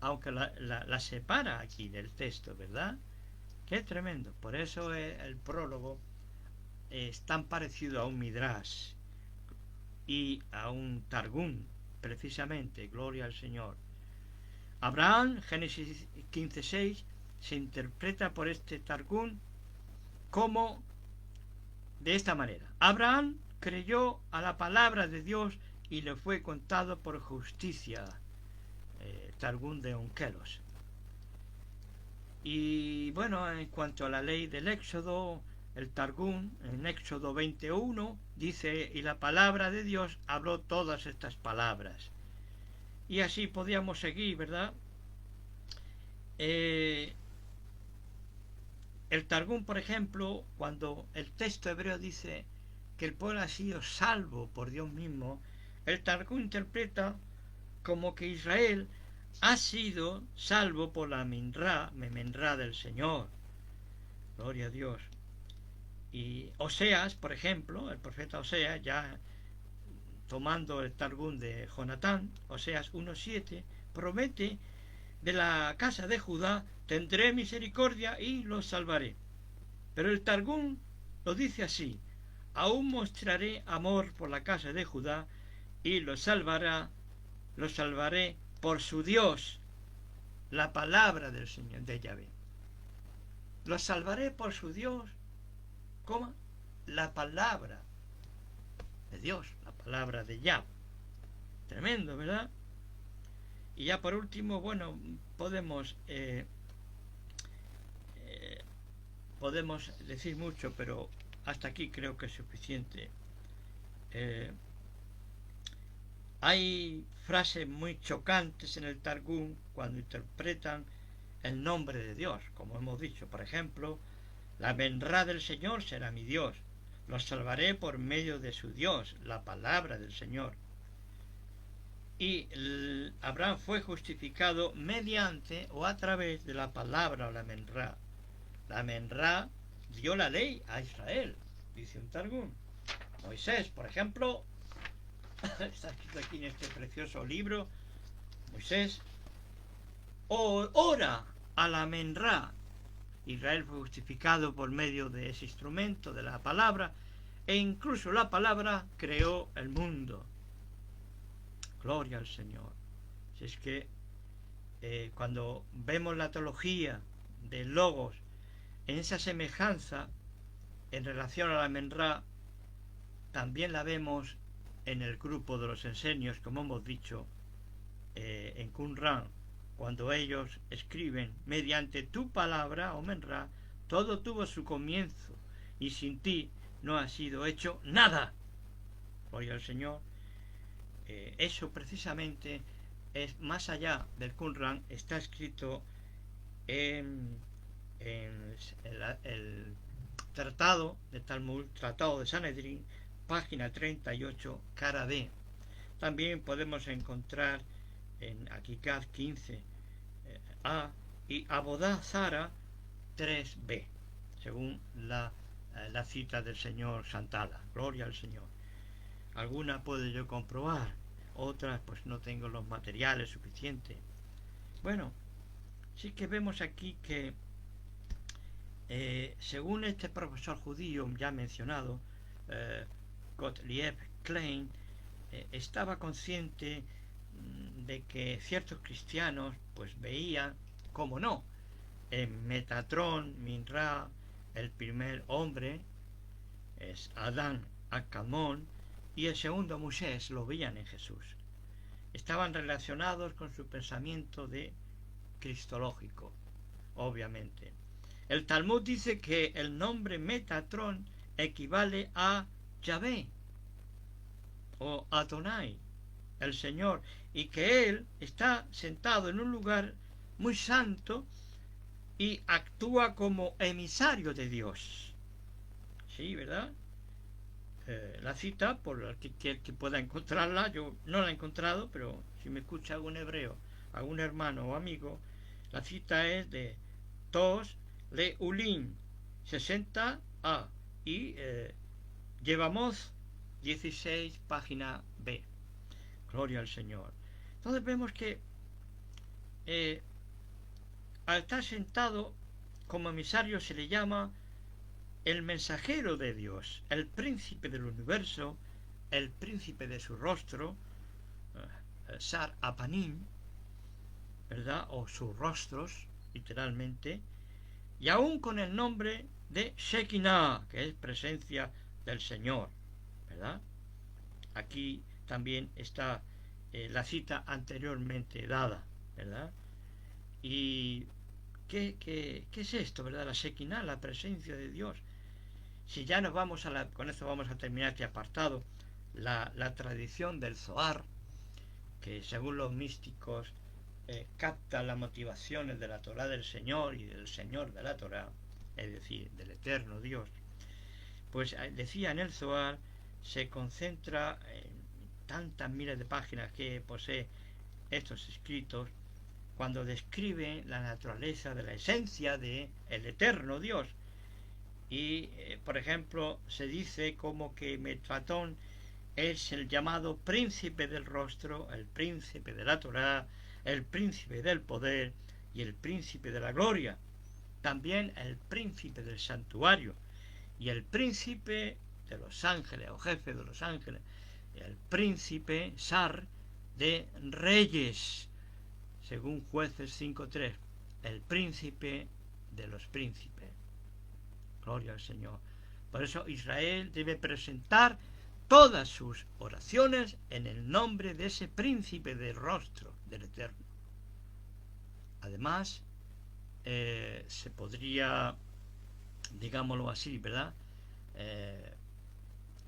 aunque la separa aquí del texto, ¿verdad? Qué tremendo. Por eso el prólogo es tan parecido a un Midrash y a un Targum, precisamente, gloria al Señor. Abraham, Génesis 15:6, se interpreta por este Targum como de esta manera: Abraham creyó a la palabra de Dios y le fue contado por justicia. Targum de Onkelos. Y bueno, en cuanto a la ley del Éxodo, el Targum en Éxodo 21 dice: y la palabra de Dios habló todas estas palabras. Y así podíamos seguir, ¿verdad? El Targum, por ejemplo, cuando el texto hebreo dice que el pueblo ha sido salvo por Dios mismo, el Targum interpreta como que Israel ha sido salvo por la memendrá del Señor. Gloria a Dios. Y Oseas, por ejemplo, el profeta Oseas, ya tomando el Targum de Jonatán, Oseas 1:7, promete: de la casa de Judá tendré misericordia y los salvaré. Pero el Targum lo dice así: aún mostraré amor por la casa de Judá y los salvaré por su Dios, la palabra del Señor, de Yahvé. Los salvaré por su Dios, ¿cómo? La palabra de Dios, la palabra de Yahvé. Tremendo, ¿verdad? Y ya por último, bueno, podemos decir mucho, pero hasta aquí creo que es suficiente. Hay frases muy chocantes en el Targum cuando interpretan el nombre de Dios, como hemos dicho. Por ejemplo, la memendrá del Señor será mi Dios, los salvaré por medio de su Dios, la palabra del Señor. Y Abraham fue justificado mediante o a través de la palabra o la memendrá. La memendrá dio la ley a Israel, dice un Targum. Moisés, por ejemplo, está escrito aquí en este precioso libro: Moisés ora a la memendrá. Israel fue justificado por medio de ese instrumento, de la palabra, e incluso la palabra creó el mundo. Gloria al Señor. Si es que cuando vemos la teología del Logos en esa semejanza en relación a la memendrá, también la vemos en el grupo de los esenios, como hemos dicho, en Qumran, cuando ellos escriben: mediante tu palabra, o memendrá, todo tuvo su comienzo, y sin ti no ha sido hecho nada. Gloria al Señor. Eso precisamente es más allá del Qumran, está escrito en el tratado de Talmud, tratado de Sanedrín, página 38, cara D. También podemos encontrar en Akikad 15a y Abodá Zara 3b, según la cita del señor Santala. Gloria al Señor. Algunas puedo yo comprobar, otras pues no tengo los materiales suficientes. Bueno, sí que vemos aquí que según este profesor judío ya mencionado, Gottlieb Klein, estaba consciente de que ciertos cristianos pues veían, como no, en Metatrón, Minra, el primer hombre es Adán Acamón, y el segundo Moisés, lo veían en Jesús. Estaban relacionados con su pensamiento de cristológico, obviamente. El Talmud dice que el nombre Metatrón equivale a Yahvé o Adonai, el Señor, y que Él está sentado en un lugar muy santo y actúa como emisario de Dios. Sí, ¿verdad? La cita, por el que pueda encontrarla, yo no la he encontrado, pero si me escucha algún hebreo, algún hermano o amigo, la cita es de Tos Leulin 60a y Llevamos 16, página B. Gloria al Señor. Entonces vemos que eh, al estar sentado como emisario se le llama el mensajero de Dios, el príncipe del universo, el príncipe de su rostro, Sar Apanim, ¿verdad? O sus rostros, literalmente, y aún con el nombre de Shekinah, que es presencia del Señor, ¿verdad? Aquí también está la cita anteriormente dada, ¿verdad? Y ¿qué es esto, verdad? La Shekinah, la presencia de Dios. Si ya nos vamos con esto vamos a terminar este apartado, la tradición del Zohar, que según los místicos capta las motivaciones de la Torá del Señor y del Señor de la Torá, es decir, del eterno Dios, pues decía en el Zohar se concentra en tantas miles de páginas que posee estos escritos cuando describe la naturaleza de la esencia de el eterno Dios. Y por ejemplo se dice como que Metratón es el llamado príncipe del rostro, el príncipe de la Torá, el príncipe del poder y el príncipe de la gloria, también el príncipe del santuario y el príncipe de los ángeles o jefe de los ángeles, el príncipe Sar de reyes, según Jueces 5:3, el príncipe de los príncipes. Gloria al Señor. Por eso Israel debe presentar todas sus oraciones en el nombre de ese príncipe del rostro del Eterno. Además, se podría, digámoslo así, ¿verdad?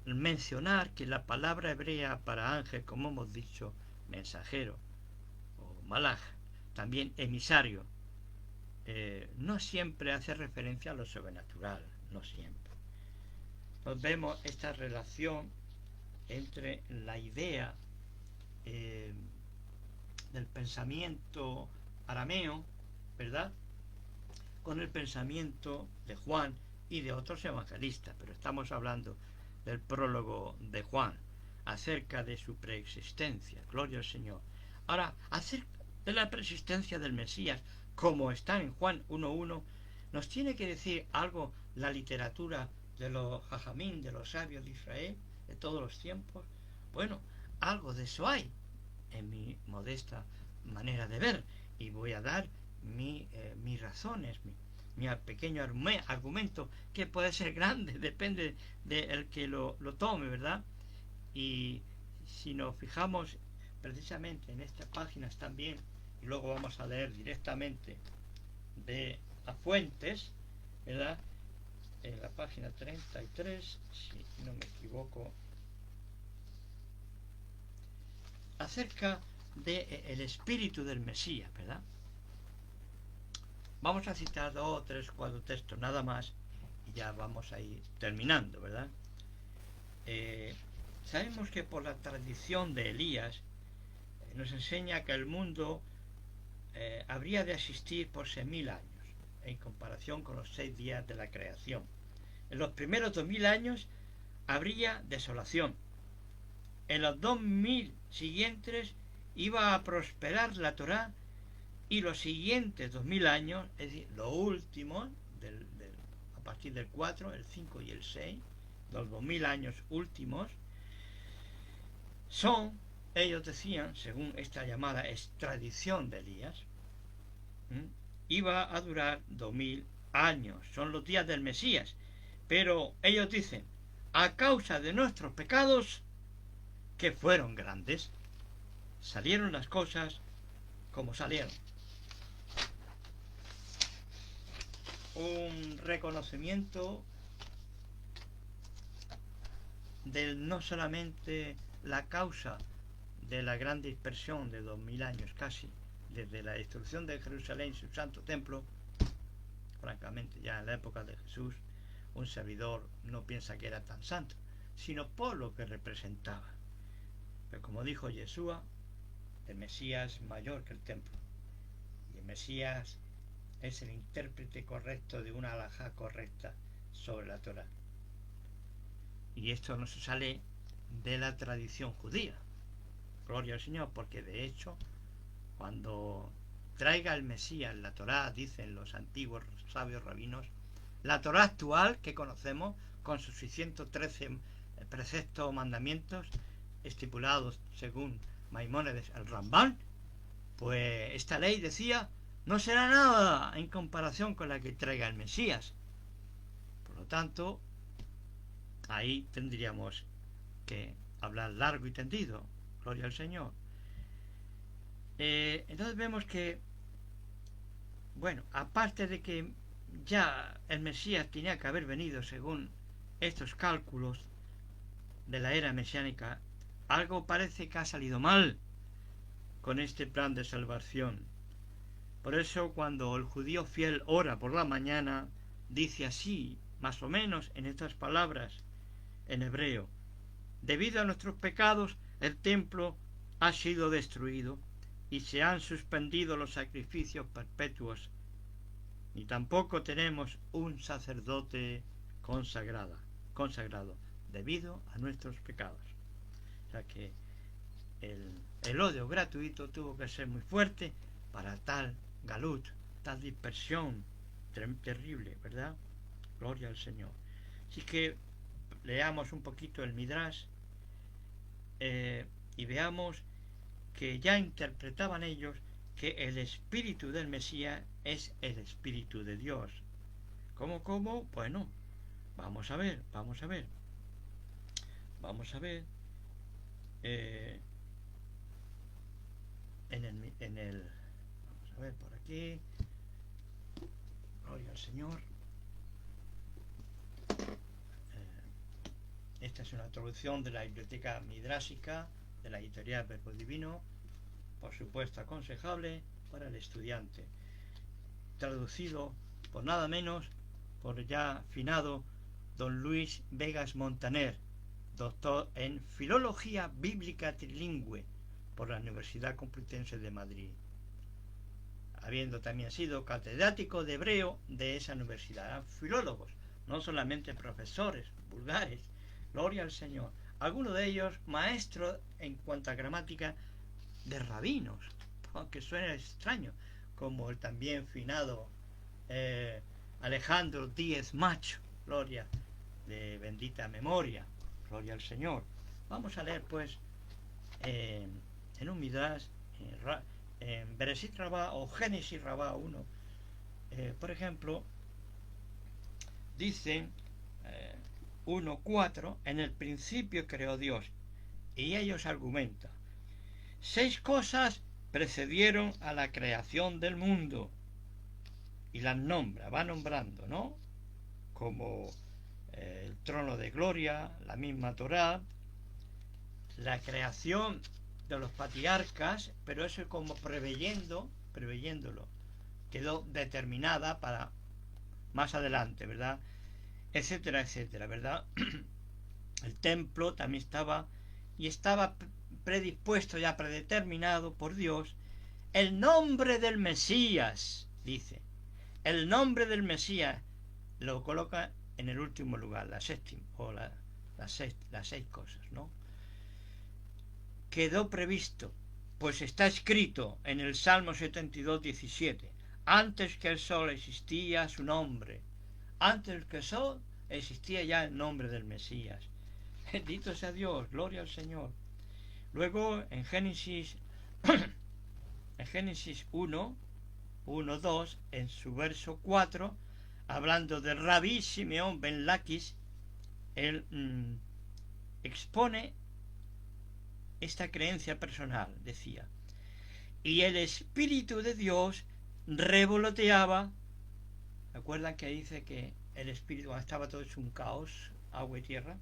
Mencionar que la palabra hebrea para ángel, como hemos dicho, mensajero o malaj, también emisario, no siempre hace referencia a lo sobrenatural, no siempre. Entonces vemos esta relación entre la idea del pensamiento arameo, ¿verdad?, con el pensamiento de Juan y de otros evangelistas, pero estamos hablando del prólogo de Juan acerca de su preexistencia, gloria al Señor. Ahora, acerca de la preexistencia del Mesías, como está en Juan 1:1, nos tiene que decir algo la literatura de los jajamín, de los sabios de Israel, de todos los tiempos. Bueno, algo de eso hay en mi modesta manera de ver, y voy a dar mis razones, mi pequeño argumento, que puede ser grande, depende del que lo tome, ¿verdad? Y si nos fijamos precisamente en estas páginas también, y luego vamos a leer directamente de las fuentes, ¿verdad?, en la página 33, si no me equivoco, acerca del espíritu del Mesías, ¿verdad? Vamos a citar 2, 3, 4 textos nada más y ya vamos a ir terminando, ¿verdad? Sabemos que por la tradición de Elías nos enseña que el mundo habría de existir por 6.000 años en comparación con los 6 días de la creación. En los primeros 2.000 años habría desolación. En los 2.000 siguientes iba a prosperar la Torá, y los siguientes 2.000 años, es decir, lo último, a partir del 4, el 5 y el 6, los 2.000 años últimos, son, ellos decían, según esta llamada extradición de Elías, iba a durar 2.000 años, son los días del Mesías, pero ellos dicen, a causa de nuestros pecados, que fueron grandes, salieron las cosas como salieron. Un reconocimiento de no solamente la causa de la gran dispersión de 2.000 años casi, desde la destrucción de Jerusalén, su santo templo. Francamente, ya en la época de Jesús, un servidor no piensa que era tan santo, sino por lo que representaba. Pero como dijo Yeshua, el Mesías mayor que el templo, y el Mesías es el intérprete correcto de una halajá correcta sobre la Torá. Y esto no se sale de la tradición judía. Gloria al Señor, porque de hecho, cuando traiga el Mesías, la Torá, dicen los antiguos sabios rabinos, la Torá actual que conocemos, con sus 613 preceptos o mandamientos estipulados según Maimónides el Rambán, pues esta ley decía no será nada en comparación con la que traiga el Mesías. Por lo tanto, ahí tendríamos que hablar largo y tendido. Gloria al Señor. Entonces vemos que, bueno, aparte de que ya el Mesías tenía que haber venido según estos cálculos de la era mesiánica, algo parece que ha salido mal con este plan de salvación. Por eso cuando el judío fiel ora por la mañana, dice así, más o menos en estas palabras en hebreo: debido a nuestros pecados el templo ha sido destruido y se han suspendido los sacrificios perpetuos, ni tampoco tenemos un sacerdote consagrado debido a nuestros pecados. O sea que el odio gratuito tuvo que ser muy fuerte para tal galut, tal dispersión terrible, ¿verdad? Gloria al Señor. Así que leamos un poquito el Midrash y veamos que ya interpretaban ellos que el espíritu del Mesías es el espíritu de Dios. ¿Cómo? Bueno, vamos a ver. Vamos a ver por aquí. Gloria al Señor. Esta es una traducción de la biblioteca midrásica de la editorial Verbo Divino, por supuesto aconsejable para el estudiante, traducido por nada menos por ya finado don Luis Vegas Montaner, doctor en Filología Bíblica Trilingüe por la Universidad Complutense de Madrid, habiendo también sido catedrático de hebreo de esa universidad. Eran filólogos, no solamente profesores vulgares. Gloria al Señor. Algunos de ellos maestros en cuanto a gramática de rabinos, aunque suena extraño, como el también finado Alejandro Díez Macho, gloria, de bendita memoria, gloria al Señor. Vamos a leer pues en un Midrash, en Bereshit Rabá o Génesis Rabá 1, por ejemplo, dicen 1:4, en el principio creó Dios, y ellos argumentan: 6 cosas precedieron a la creación del mundo, y las nombra, va nombrando, ¿no? Como el trono de gloria, la misma Torá, la creación de los patriarcas, pero eso es como preveyéndolo, quedó determinada para más adelante, ¿verdad? Etcétera, etcétera, ¿verdad? El templo también estaba predispuesto, ya predeterminado por Dios. El nombre del Mesías, dice, el nombre del Mesías lo coloca en el último lugar, la séptima, o las 6 cosas, ¿no? Quedó previsto, pues está escrito en el Salmo 72:17, antes que el sol existía su nombre, antes que el sol existía ya el nombre del Mesías. Bendito sea Dios, gloria al Señor. Luego en Génesis 1:2, en su verso 4, hablando de Rabí Simeón ben Laquis, él expone esta creencia personal. Decía: y el Espíritu de Dios revoloteaba. ¿Recuerdan que dice que el Espíritu estaba todo hecho un caos, agua y tierra?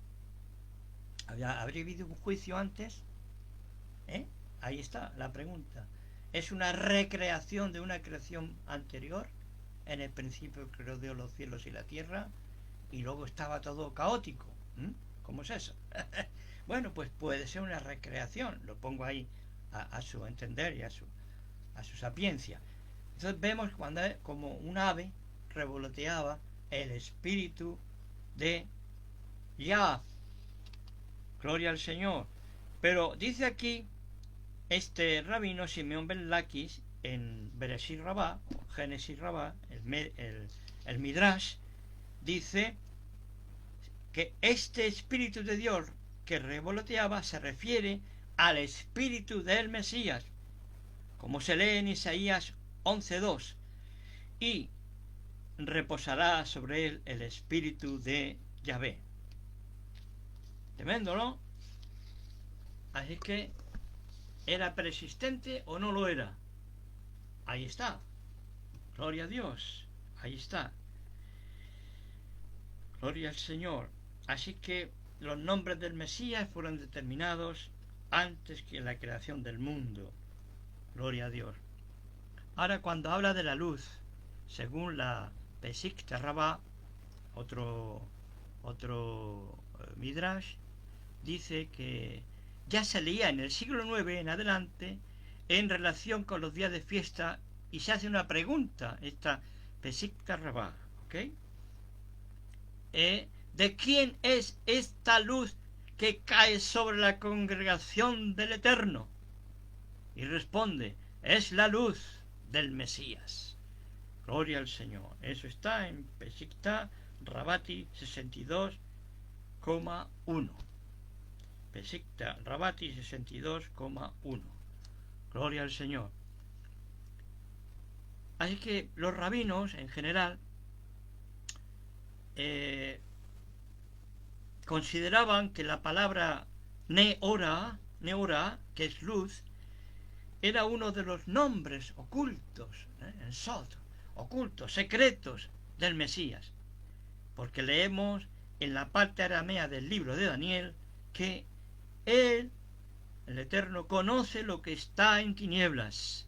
¿Habría habido un juicio antes? Ahí está la pregunta. ¿Es una recreación de una creación anterior? En el principio creó Dios los cielos y la tierra, y luego estaba todo caótico. ¿Cómo es eso? Bueno, pues puede ser una recreación. Lo pongo ahí a su entender y a su sapiencia. Entonces vemos cuando como un ave revoloteaba el Espíritu de Yah. Gloria al Señor. Pero dice aquí este rabino Simeón ben Laquis, en Bereshit Rabá, o Génesis Rabá, el Midrash, dice que este Espíritu de Dios que revoloteaba se refiere al Espíritu del Mesías, como se lee en Isaías 11:2, y reposará sobre él el Espíritu de Yahvé. Tremendo, ¿no? Así que, ¿era persistente o no lo era? Ahí está. Gloria a Dios. Ahí está. Gloria al Señor. Así que los nombres del Mesías fueron determinados antes que la creación del mundo. Gloria a Dios. Ahora, cuando habla de la luz, según la Pesik Rabá, otro Midrash, dice que ya se leía en el siglo IX en adelante en relación con los días de fiesta, y se hace una pregunta, esta Pesik Rabá, ¿ok? ¿De quién es esta luz que cae sobre la congregación del Eterno? Y responde, es la luz del Mesías. Gloria al Señor. Eso está en Pesicta Rabati 62,1. Pesicta Rabati 62,1. Gloria al Señor. Así que los rabinos en general consideraban que la palabra Neora, que es luz, era uno de los nombres ocultos, en Sod, ocultos, secretos del Mesías, porque leemos en la parte aramea del libro de Daniel que él, el Eterno, conoce lo que está en tinieblas,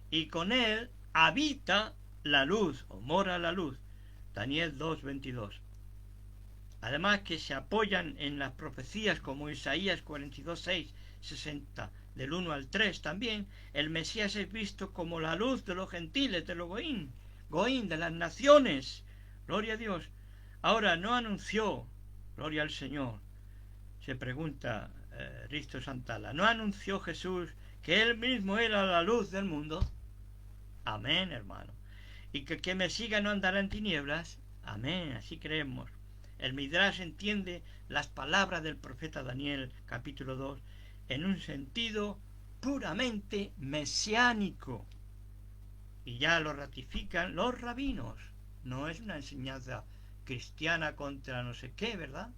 y con él habita la luz, o mora la luz. Daniel 2:22. Además que se apoyan en las profecías como Isaías 42:6, 60, del 1 al 3 también, el Mesías es visto como la luz de los gentiles, de los Goín, de las naciones. Gloria a Dios. Ahora, no anunció, gloria al Señor, se pregunta Risto Santala, ¿no anunció Jesús que él mismo era la luz del mundo? Amén, hermano. Y que el que me siga no andará en tinieblas. Amén, así creemos. El Midrash entiende las palabras del profeta Daniel, capítulo 2, en un sentido puramente mesiánico. Y ya lo ratifican los rabinos. No es una enseñanza cristiana contra no sé qué, ¿verdad?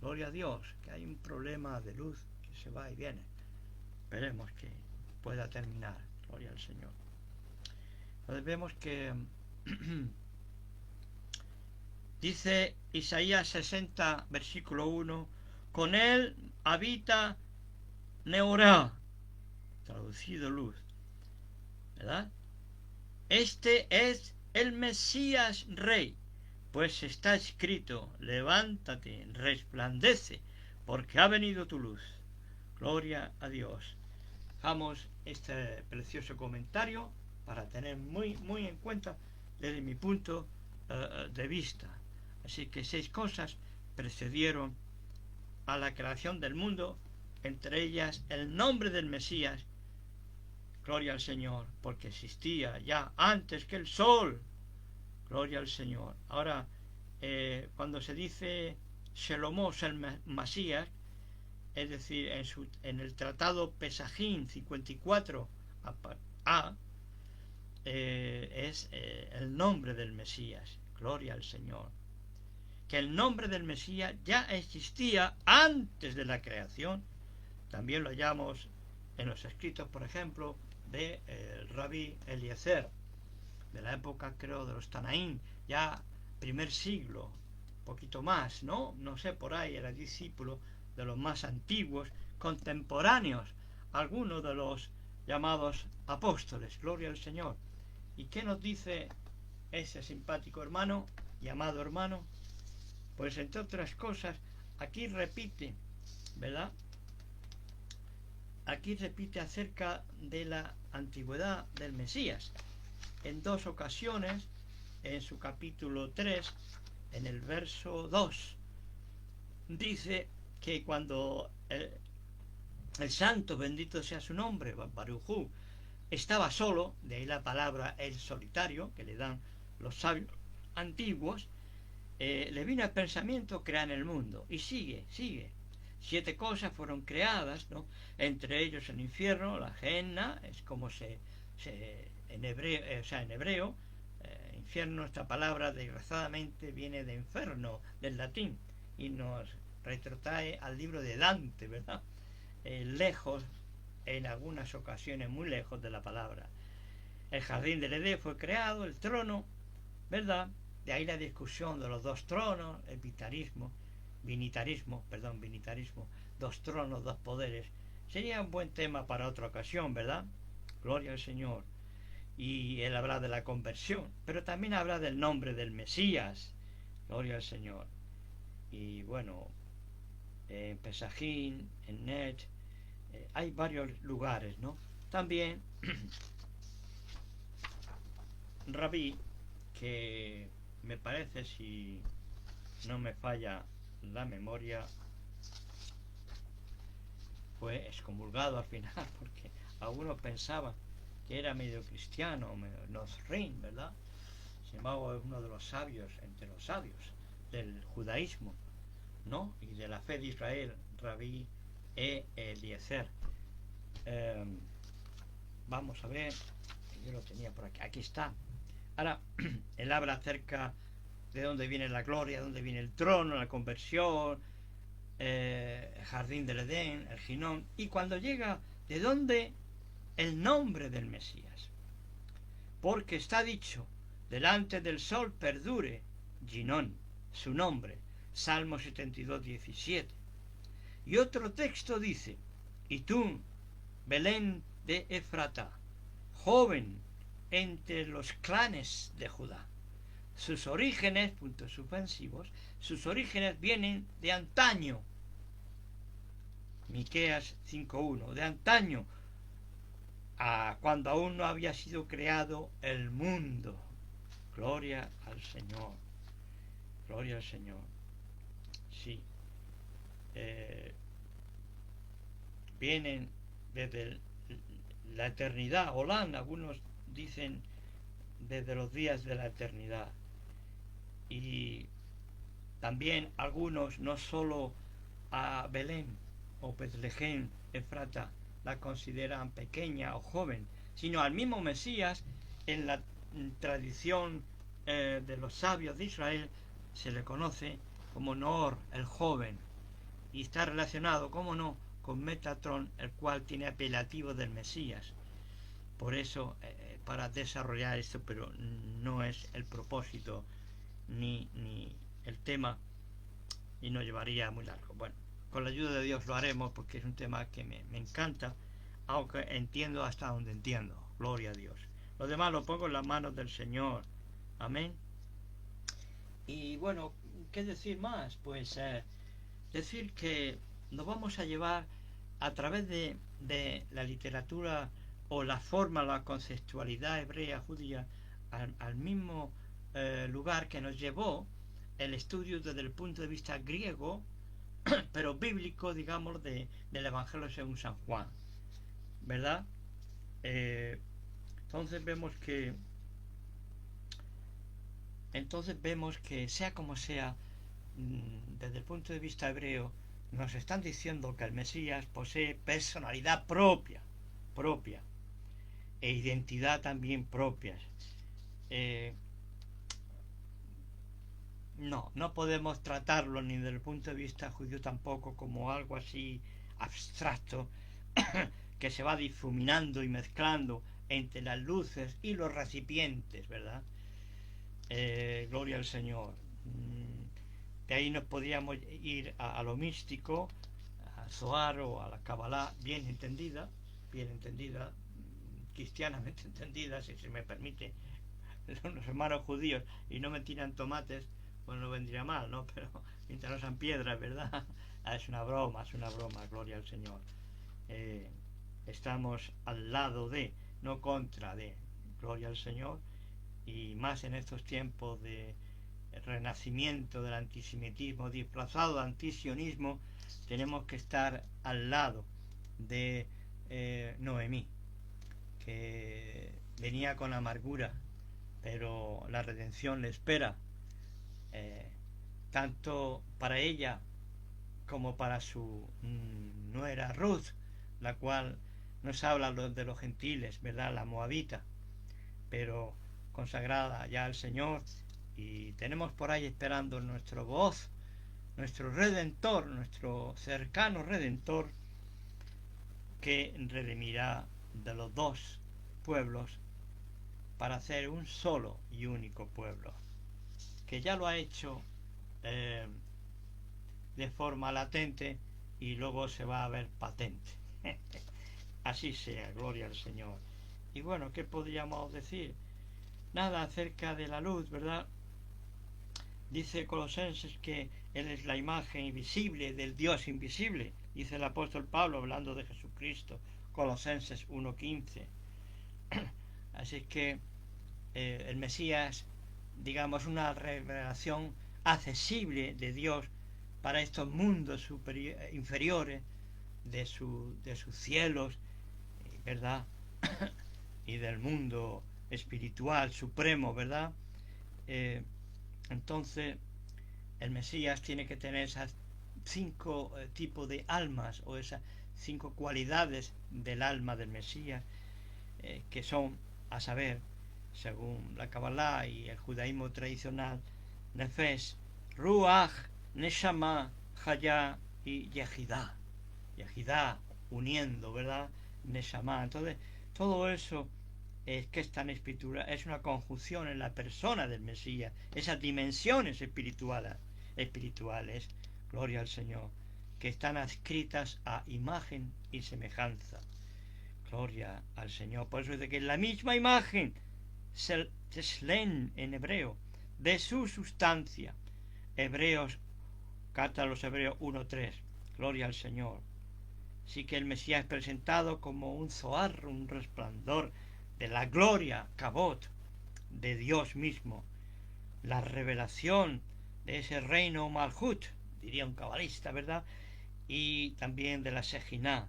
Gloria a Dios, que hay un problema de luz que se va y viene. Esperemos que pueda terminar. Gloria al Señor. Entonces vemos que dice Isaías 60, versículo 1, con él habita Neorá, traducido luz, ¿verdad? Este es el Mesías Rey, pues está escrito, levántate, resplandece, porque ha venido tu luz. Gloria a Dios. Dejamos este precioso comentario para tener muy en cuenta desde mi punto de vista. Así que 6 cosas precedieron a la creación del mundo, entre ellas el nombre del Mesías. Gloria al Señor, porque existía ya antes que el sol. Gloria al Señor. Ahora, cuando se dice Shelomos el Mesías, es decir, en el tratado Pesajín 54a, es el nombre del Mesías. Gloria al Señor. Que el nombre del Mesías ya existía antes de la creación. También lo hallamos en los escritos, por ejemplo, de el Rabí Eliezer, de la época, creo, de los Tanaín, ya primer siglo, poquito más, no sé, por ahí era discípulo de los más antiguos, contemporáneos, algunos de los llamados apóstoles. Gloria al Señor. ¿Y qué nos dice ese simpático hermano, llamado hermano? Pues entre otras cosas, aquí repite, ¿verdad? Aquí repite acerca de la antigüedad del Mesías. En 2 ocasiones, en su capítulo 3, en el verso 2, dice que cuando el santo, bendito sea su nombre, Barujú, estaba solo, de ahí la palabra el solitario, que le dan los sabios antiguos, le vino al pensamiento crear el mundo, y sigue. 7 cosas fueron creadas, ¿no? Entre ellos el infierno, la gehenna, es como en hebreo, infierno, esta palabra desgraciadamente viene de inferno, del latín, y nos retrotrae al libro de Dante, ¿verdad? Lejos, en algunas ocasiones muy lejos de la palabra. El jardín del Edén fue creado, el trono, ¿verdad? De ahí la discusión de los 2 tronos, el vinitarismo, 2 tronos, 2 poderes. Sería un buen tema para otra ocasión, ¿verdad? Gloria al Señor. Y él habla de la conversión, pero también habla del nombre del Mesías. Gloria al Señor. Y bueno, en Pesajín, en Net, hay varios lugares, ¿no? También Rabí, que me parece, si no me falla la memoria, fue excomulgado al final, porque algunos pensaban que era medio cristiano, Nosrin, ¿verdad? Sin embargo, es uno de los sabios, entre los sabios del judaísmo, ¿no? Y de la fe de Israel, Rabí Eliezer. Vamos a ver, yo lo tenía por aquí está. Ahora, él habla acerca de dónde viene la gloria, de dónde viene el trono, la conversión, el jardín del Edén, el Ginón, y cuando llega, de dónde el nombre del Mesías. Porque está dicho, delante del sol perdure, Ginón, su nombre, Salmo 72, 17. Y otro texto dice, y tú, Belén de Efrata, joven entre los clanes de Judá. Sus orígenes, puntos suspensivos, sus orígenes vienen de antaño. Miqueas 5.1, de antaño, a cuando aún no había sido creado el mundo. Gloria al Señor. Gloria al Señor. Sí. Vienen desde la eternidad, Olán, algunos dicen desde los días de la eternidad. Y también algunos, no solo a Belén o Betlehem, Efrata, la consideran pequeña o joven, sino al mismo Mesías. En la tradición de los sabios de Israel se le conoce como Noor, el joven, y está relacionado, cómo no, con Metatrón, el cual tiene apelativo del Mesías. Por eso, para desarrollar esto, pero no es el propósito ni el tema, y nos llevaría muy largo. Bueno, con la ayuda de Dios lo haremos, porque es un tema que me encanta, aunque entiendo hasta donde entiendo. Gloria a Dios. Lo demás lo pongo en las manos del Señor. Amén. Y bueno, ¿qué decir más? Pues decir que nos vamos a llevar a través de la literatura o la forma, la conceptualidad hebrea, judía, al mismo lugar que nos llevó el estudio desde el punto de vista griego, pero bíblico, digamos, del Evangelio según San Juan, ¿verdad? Entonces vemos que sea como sea, desde el punto de vista hebreo, nos están diciendo que el Mesías posee personalidad propia e identidad también propias. No podemos tratarlo ni desde el punto de vista judío tampoco como algo así abstracto que se va difuminando y mezclando entre las luces y los recipientes, ¿verdad? Gloria al Señor. De ahí nos podríamos ir a lo místico, a Zohar o a la Kabbalah, bien entendida, cristianamente entendida, si se me permite. Los hermanos judíos y no me tiran tomates, pues no vendría mal, ¿no? Pero mientras no sean piedras, ¿verdad? Es una broma, gloria al Señor. Estamos al lado de, no contra de, gloria al Señor. Y más en estos tiempos de renacimiento del antisemitismo disfrazado de antisionismo, tenemos que estar al lado de Noemí, que venía con amargura, pero la redención le espera, tanto para ella como para su nuera Ruth, la cual nos habla de los gentiles, ¿verdad? La moabita, pero consagrada ya al Señor, y tenemos por ahí esperando nuestro voz, nuestro Redentor, nuestro cercano Redentor, que redimirá de los dos pueblos para hacer un solo y único pueblo, que ya lo ha hecho de forma latente y luego se va a ver patente. Así sea, gloria al Señor. Y bueno, ¿qué podríamos decir? Nada acerca de la luz, ¿verdad? Dice Colosenses que Él es la imagen invisible del Dios invisible, dice el apóstol Pablo hablando de Jesucristo, Colosenses 1:15. Así que el Mesías, digamos, una revelación accesible de Dios para estos mundos inferiores de sus cielos, ¿verdad? Y del mundo espiritual supremo, ¿verdad? Entonces el Mesías tiene que tener esas 5 tipos de almas, o esas 5 cualidades del alma del Mesías, que son, a saber, según la Kabbalah y el judaísmo tradicional, Nefesh, Ruach, Neshama, Hayá y Yehidah. Yehidah, uniendo, ¿verdad? Neshama. Entonces, todo eso es que es tan espiritual, es una conjunción en la persona del Mesías, esas dimensiones espirituales, gloria al Señor, que están adscritas a imagen y semejanza. Gloria al Señor. Por eso es de que la misma imagen, Teslen en hebreo, de su sustancia. Hebreos, carta a los Hebreos 1:3. Gloria al Señor. Así que el Mesías es presentado como un zoar, un resplandor de la gloria, Kabot, de Dios mismo, la revelación de ese reino Malhut, diría un cabalista, ¿verdad? Y también de la Shejinah,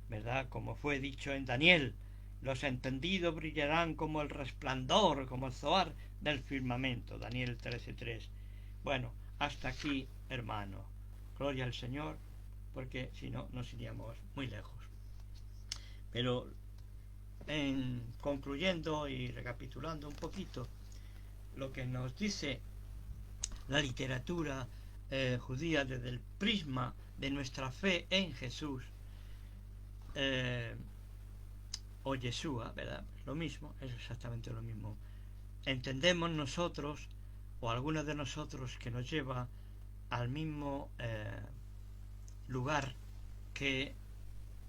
¿verdad? Como fue dicho en Daniel, los entendidos brillarán como el resplandor, como el zoar del firmamento, Daniel 13:3. Bueno, hasta aquí, hermano. Gloria al Señor, porque si no, nos iríamos muy lejos. Pero concluyendo y recapitulando un poquito lo que nos dice la literatura judía desde el prisma de nuestra fe en Jesús, o Yeshua, ¿verdad? Lo mismo, es exactamente lo mismo. Entendemos nosotros, o algunos de nosotros, que nos lleva al mismo lugar que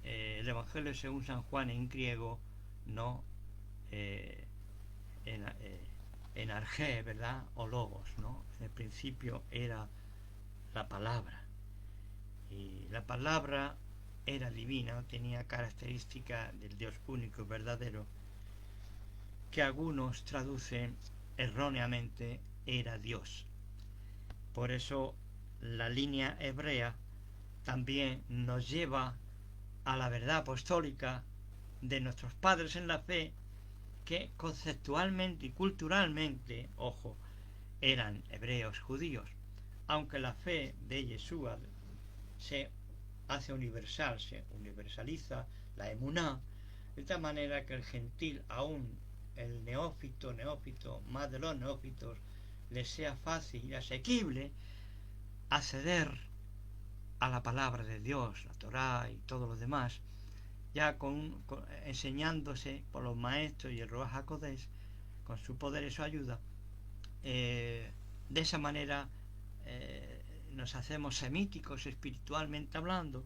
el Evangelio según San Juan en griego, no en arjé, ¿verdad? O logos, ¿no? En el principio era la palabra, y la palabra era divina, tenía características del Dios único y verdadero, que algunos traducen erróneamente era Dios. Por eso la línea hebrea también nos lleva a la verdad apostólica de nuestros padres en la fe, que conceptualmente y culturalmente, ojo, eran hebreos judíos, aunque la fe de Yeshua se hace universal, se universaliza la emuná, de tal manera que el gentil, aún el neófito, más de los neófitos, les sea fácil y asequible acceder a la palabra de Dios, la Torá y todo lo demás, ya enseñándose por los maestros y el Ruach HaKodesh, con su poder y su ayuda. De esa manera nos hacemos semíticos espiritualmente hablando,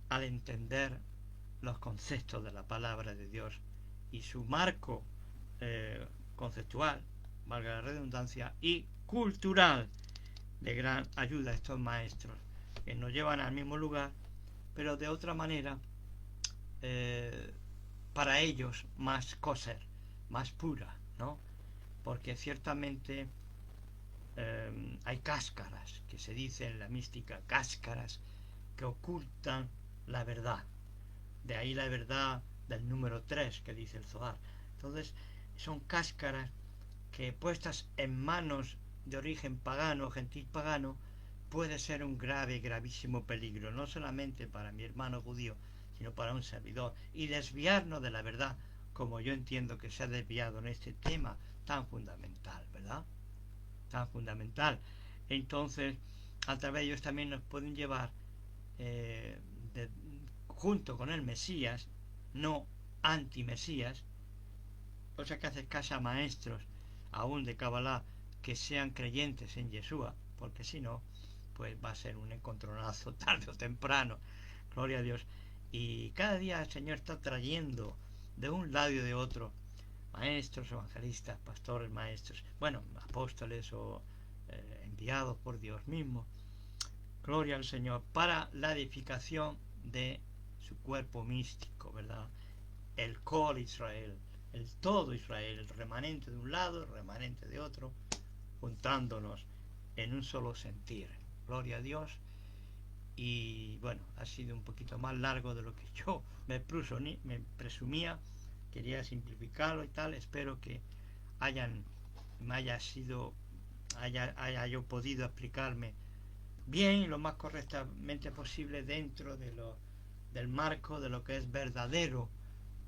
al entender los conceptos de la palabra de Dios y su marco conceptual, valga la redundancia, y cultural, de gran ayuda a estos maestros, que nos llevan al mismo lugar, pero de otra manera, para ellos más kosher, más pura, ¿no? Porque ciertamente hay cáscaras, que se dice en la mística, cáscaras que ocultan la verdad. De ahí la verdad del número 3 que dice el Zohar. Entonces son cáscaras que puestas en manos de origen pagano, gentil pagano, puede ser un gravísimo peligro, no solamente para mi hermano judío, sino para un servidor, y desviarnos de la verdad, como yo entiendo que se ha desviado en este tema tan fundamental, ¿verdad? Tan fundamental. Entonces, a través de ellos también nos pueden llevar junto con el Mesías, no anti-Mesías, o sea que hace casa a maestros aún de Kabbalah que sean creyentes en Yeshua, porque si no, pues va a ser un encontronazo tarde o temprano, gloria a Dios. Y cada día el Señor está trayendo de un lado y de otro maestros, evangelistas, pastores, maestros, bueno, apóstoles o enviados por Dios mismo, gloria al Señor, para la edificación de su cuerpo místico, ¿verdad? El Kol Israel, el todo Israel, el remanente de un lado, el remanente de otro, juntándonos en un solo sentir. Gloria a Dios. Y bueno, ha sido un poquito más largo de lo que yo me presumía. Quería simplificarlo y tal. Espero que haya yo podido explicarme bien, lo más correctamente posible dentro del marco de lo que es verdadero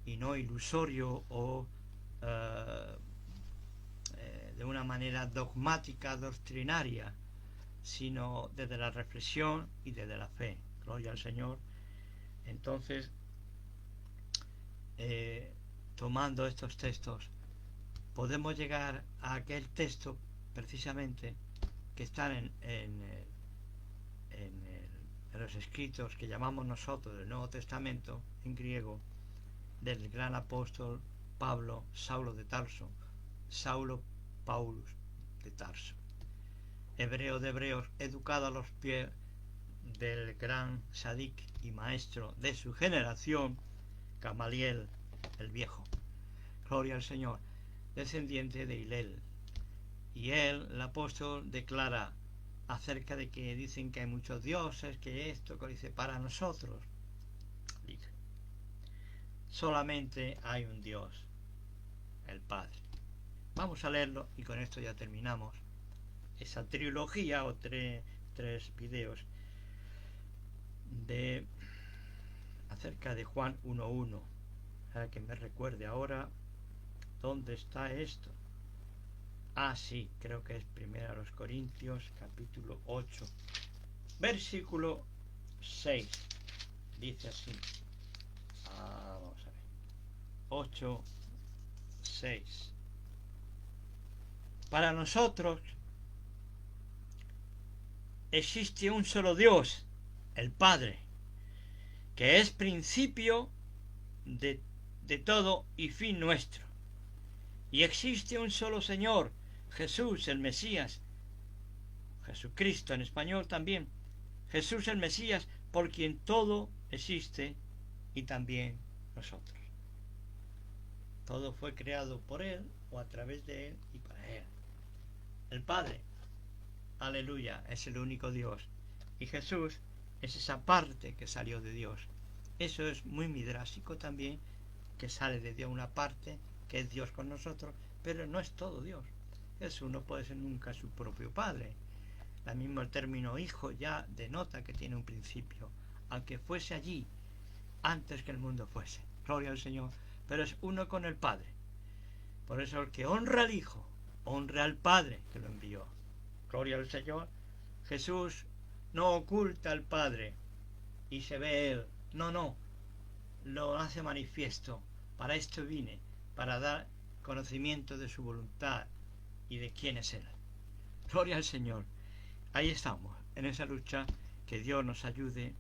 y no ilusorio o de una manera dogmática, doctrinaria, sino desde la reflexión y desde la fe. Gloria al Señor. Entonces, tomando estos textos, podemos llegar a aquel texto precisamente que están en los escritos que llamamos nosotros del Nuevo Testamento en griego, del gran apóstol Pablo, Saulo de Tarso, Saulo Paulus de Tarso, hebreo de hebreos, educado a los pies del gran sadik y maestro de su generación, Gamaliel el viejo, gloria al Señor, descendiente de Hillel. Y él, el apóstol, declara acerca de que dicen que hay muchos dioses, que esto, que dice, para nosotros, dice, solamente hay un Dios, el Padre. Vamos a leerlo y con esto ya terminamos esa trilogía o tres videos acerca de Juan 1.1. Para que me recuerde ahora dónde está esto. Sí, creo que es 1 Corintios capítulo 8 versículo 6. Dice así. Vamos a ver. 8:6. Para nosotros existe un solo Dios, el Padre, que es principio de todo y fin nuestro. Y existe un solo Señor, Jesús el Mesías, Jesucristo en español también, Jesús el Mesías, por quien todo existe y también nosotros. Todo fue creado por Él o a través de Él y para Él. El Padre, aleluya, es el único Dios. Y Jesús es esa parte que salió de Dios. Eso es muy midrásico también, que sale de Dios una parte, que es Dios con nosotros, pero no es todo Dios. Jesús no puede ser nunca su propio Padre. La mismo el término hijo ya denota que tiene un principio, aunque fuese allí antes que el mundo fuese. Gloria al Señor. Pero es uno con el Padre. Por eso el que honra al Hijo, honra al Padre que lo envió. Gloria al Señor. Jesús no oculta al Padre y se ve Él. No, lo hace manifiesto. Para esto vine, para dar conocimiento de su voluntad y de quién es Él. Gloria al Señor. Ahí estamos, en esa lucha. Que Dios nos ayude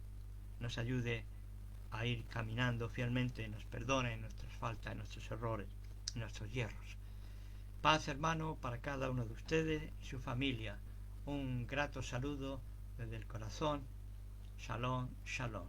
a ir caminando fielmente, nos perdone nuestras faltas, nuestros errores, nuestros hierros. Paz, hermano, para cada uno de ustedes y su familia. Un grato saludo desde el corazón. Shalom, shalom.